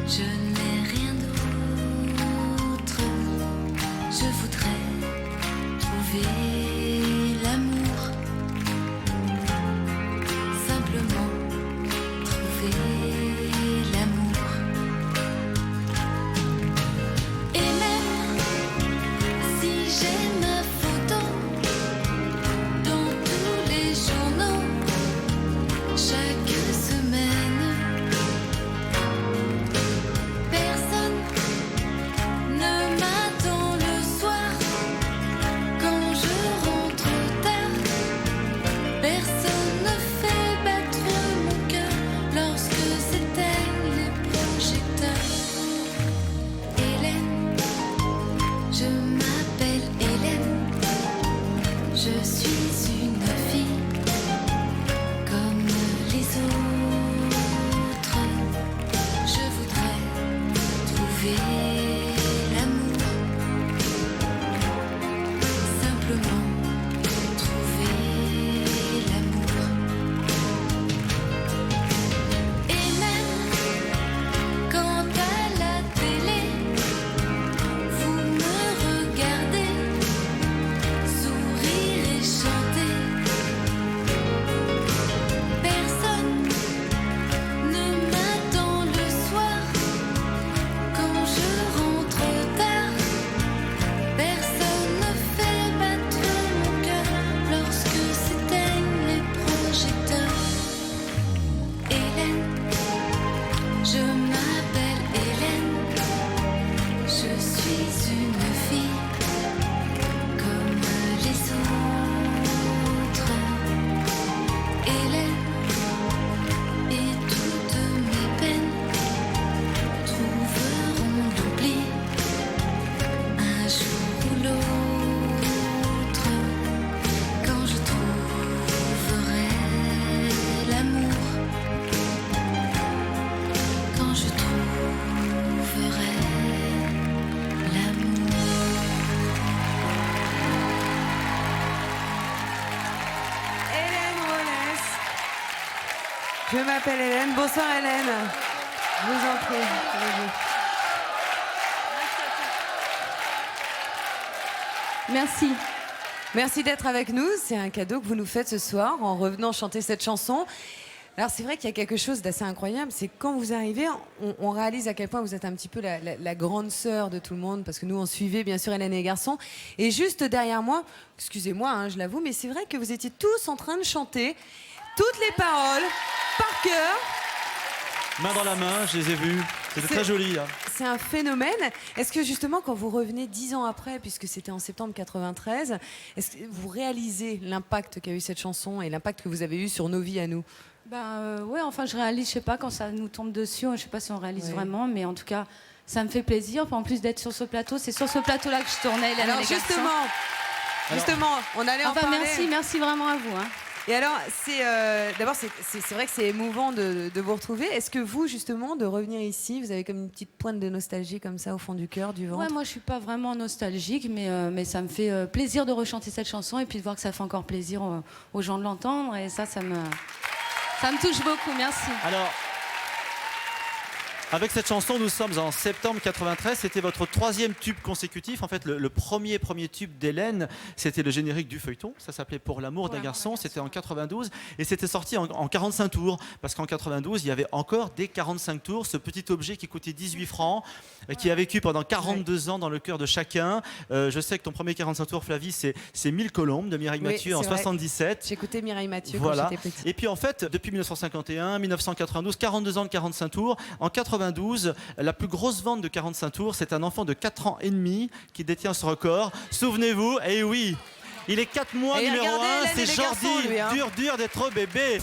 je n'ai rien d'autre. Je voudrais trouver l'amour, simplement trouver l'amour. Et même si j'ai ma photo dans tous les journaux chaque semaine, personne ne m'attend le soir quand je rentre tard. Personne ne fait battre mon cœur lorsque s'éteignent les projecteurs. Hélène, je m'appelle Hélène. Je suis une fille comme les Je m'appelle Hélène, je suis une fille comme les autres. Hélène, et toutes mes peines trouveront l'oubli un jour ou l'autre, quand je trouverai l'amour, quand je trouverai l'amour. Hélène Rollès. Je m'appelle Hélène. Bonsoir Hélène. Je vous en prie. Allez-y. Merci. Merci d'être avec nous. C'est un cadeau que vous nous faites ce soir en revenant chanter cette chanson. Alors c'est vrai qu'il y a quelque chose d'assez incroyable, c'est que quand vous arrivez, on réalise à quel point vous êtes un petit peu la grande sœur de tout le monde, parce que nous on suivait bien sûr Hélène et les garçons. Et juste derrière moi, excusez-moi, hein, je l'avoue, mais c'est vrai que vous étiez tous en train de chanter toutes les paroles par cœur. Main dans la main, je les ai vus. C'était très joli. Hein. C'est un phénomène. Est-ce que justement, quand vous revenez 10 ans après, puisque c'était en septembre 93, est-ce que vous réalisez l'impact qu'a eu cette chanson et l'impact que vous avez eu sur nos vies à nous? Ouais, enfin je réalise, je sais pas, quand ça nous tombe dessus, je sais pas si on réalise Ouais. vraiment, mais en tout cas, ça me fait plaisir. En plus d'être sur ce plateau, c'est sur ce plateau-là que je tournais. Hélène Alors et les garçons. justement, on allait en Enfin, parler. merci vraiment à vous. Hein. Et alors, d'abord, c'est vrai que c'est émouvant de vous retrouver. Est-ce que vous, justement, de revenir ici, vous avez comme une petite pointe de nostalgie comme ça au fond du cœur, du ventre? Ouais, moi je suis pas vraiment nostalgique, mais ça me fait plaisir de rechanter cette chanson et puis de voir que ça fait encore plaisir aux gens de l'entendre. Et ça me touche beaucoup. Merci. Alors, avec cette chanson, nous sommes en septembre 93. C'était votre 3e tube consécutif. En fait, le premier tube d'Hélène, c'était le générique du feuilleton. Ça s'appelait Pour l'amour d'un garçon. C'était en 92. Et c'était sorti en 45 tours. Parce qu'en 92, il y avait encore des 45 tours. Ce petit objet qui coûtait 18 francs, qui a vécu pendant 42 ans dans le cœur de chacun. Je sais que ton premier 45 tours, Flavie, c'est 1000 colombes de Mireille Oui, Mathieu en c'est vrai. 77. J'écoutais Mireille Mathieu Voilà. quand j'étais petite. Et puis en fait, depuis 1951, 1992, 42 ans de 45 tours. En 92, la plus grosse vente de 45 tours, c'est un enfant de 4 ans et demi qui détient ce record. Souvenez-vous, et oui, il est 4 mois Et numéro regardez 1, Hélène et c'est les garçons, Jordi. lui, hein. Dur d'être bébé.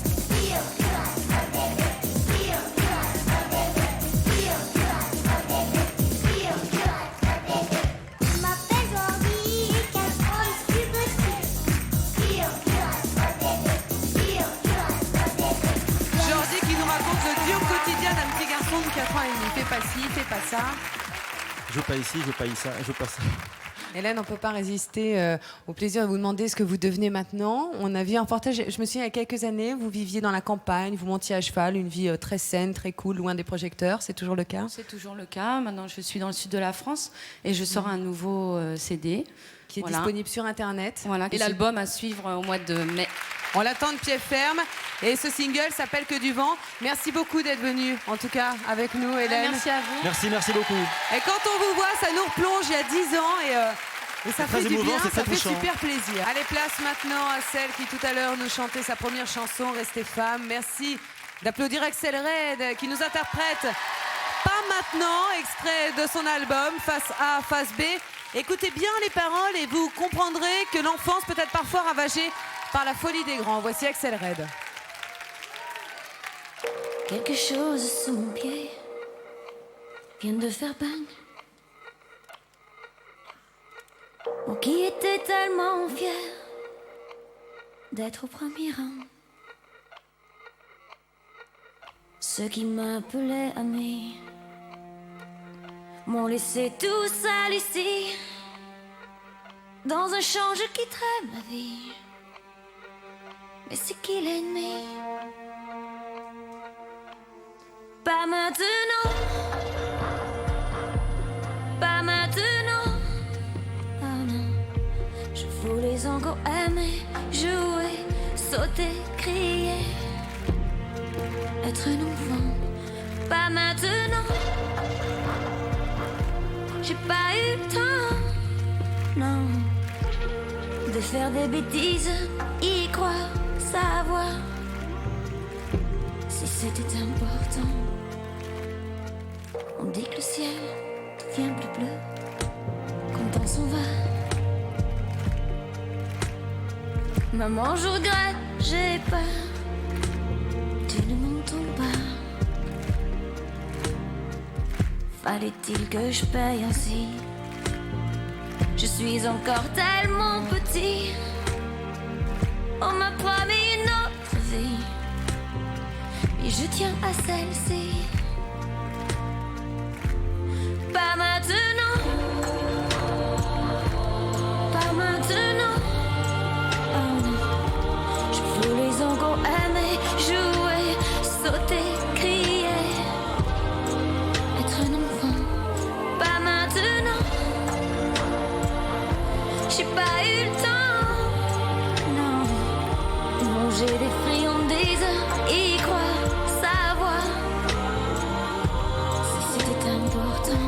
Jordi qui nous raconte le dur quotidien d'un petit garçon de 4 ans et demi. Fais pas ci, fais pas ça. Je veux pas ici, je veux pas ça, je veux pas ça. Hélène, on ne peut pas résister au plaisir de vous demander ce que vous devenez maintenant. On a vu un reportage, je me souviens, il y a quelques années, vous viviez dans la campagne, vous montiez à cheval, une vie très saine, très cool, loin des projecteurs. C'est toujours le cas? C'est toujours le cas. Maintenant, je suis dans le sud de la France et je sors un nouveau CD. Qui est disponible sur Internet. Voilà, et l'album à suivre au mois de mai. On l'attend de pied ferme. Et ce single s'appelle Que du vent. Merci beaucoup d'être venu, en tout cas, avec nous, Hélène. Merci à vous. Merci beaucoup. Et quand on vous voit, ça nous replonge il y a 10 ans et ça très fait du émouvant, bien, c'est ça très fait touchant. super plaisir. Allez, place maintenant à celle qui tout à l'heure nous chantait sa première chanson, Restez femme. Merci d'applaudir Axel Red qui nous interprète Pas maintenant, extrait de son album Face A, Face B. Écoutez bien les paroles et vous comprendrez que l'enfance peut être parfois ravagée par la folie des grands. Voici Axel Red. Quelque chose sous mon pied vient de faire bang. Moi qui étais tellement fière d'être au premier rang. Ceux qui m'appelaient ami m'ont laissé tout seul ici, dans un champ je quitterai ma vie. Mais c'est qui l'ennemi? Pas maintenant, pas maintenant. Oh non, je voulais encore aimer, jouer, sauter, crier, être un enfant. Pas maintenant, j'ai pas eu le temps, non, de faire des bêtises, y croire, savoir si c'était important. On dit que le ciel devient plus bleu quand on s'en va. Maman, je regrette, j'ai peur. Tu ne m'entends pas. Fallait-il que je paye ainsi? Je suis encore tellement petit. On m'a promis une autre vie et je tiens à celle-ci. Pas maintenant, pas maintenant. Oh non, je voulais encore aimer, jouer, sauter, crier, être un enfant. Pas maintenant, j'ai pas eu le temps. Non, manger des friandises, y croire, savoir si c'était important.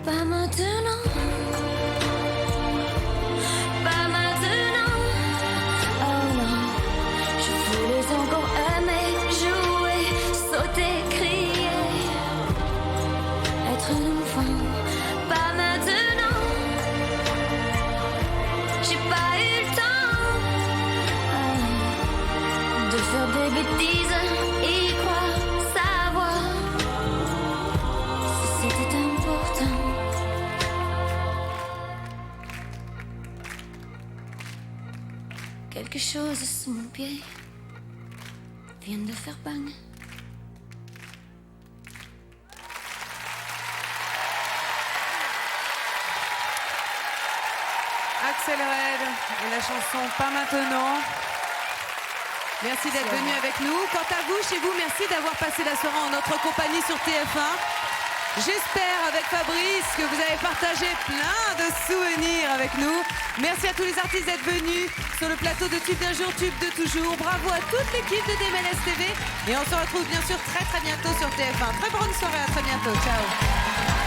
Pas maintenant, pas maintenant. Oh non, je voulais encore aimer, jouer, sauter, crier, être un enfant. Pas maintenant, j'ai pas eu le temps de faire des bêtises, y croire, savoir si c'était important. Quelque chose sous mon pied vient de faire bang. Axel Red et la chanson Pas maintenant. Merci d'être venu avec nous. Quant à vous, chez vous, merci d'avoir passé la soirée en notre compagnie sur TF1. J'espère avec Fabrice que vous avez partagé plein de souvenirs avec nous. Merci à tous les artistes d'être venus sur le plateau de Tube d'un jour, Tube de toujours. Bravo à toute l'équipe de DMLS TV. Et on se retrouve bien sûr très bientôt sur TF1. Très bonne soirée, à très bientôt. Ciao.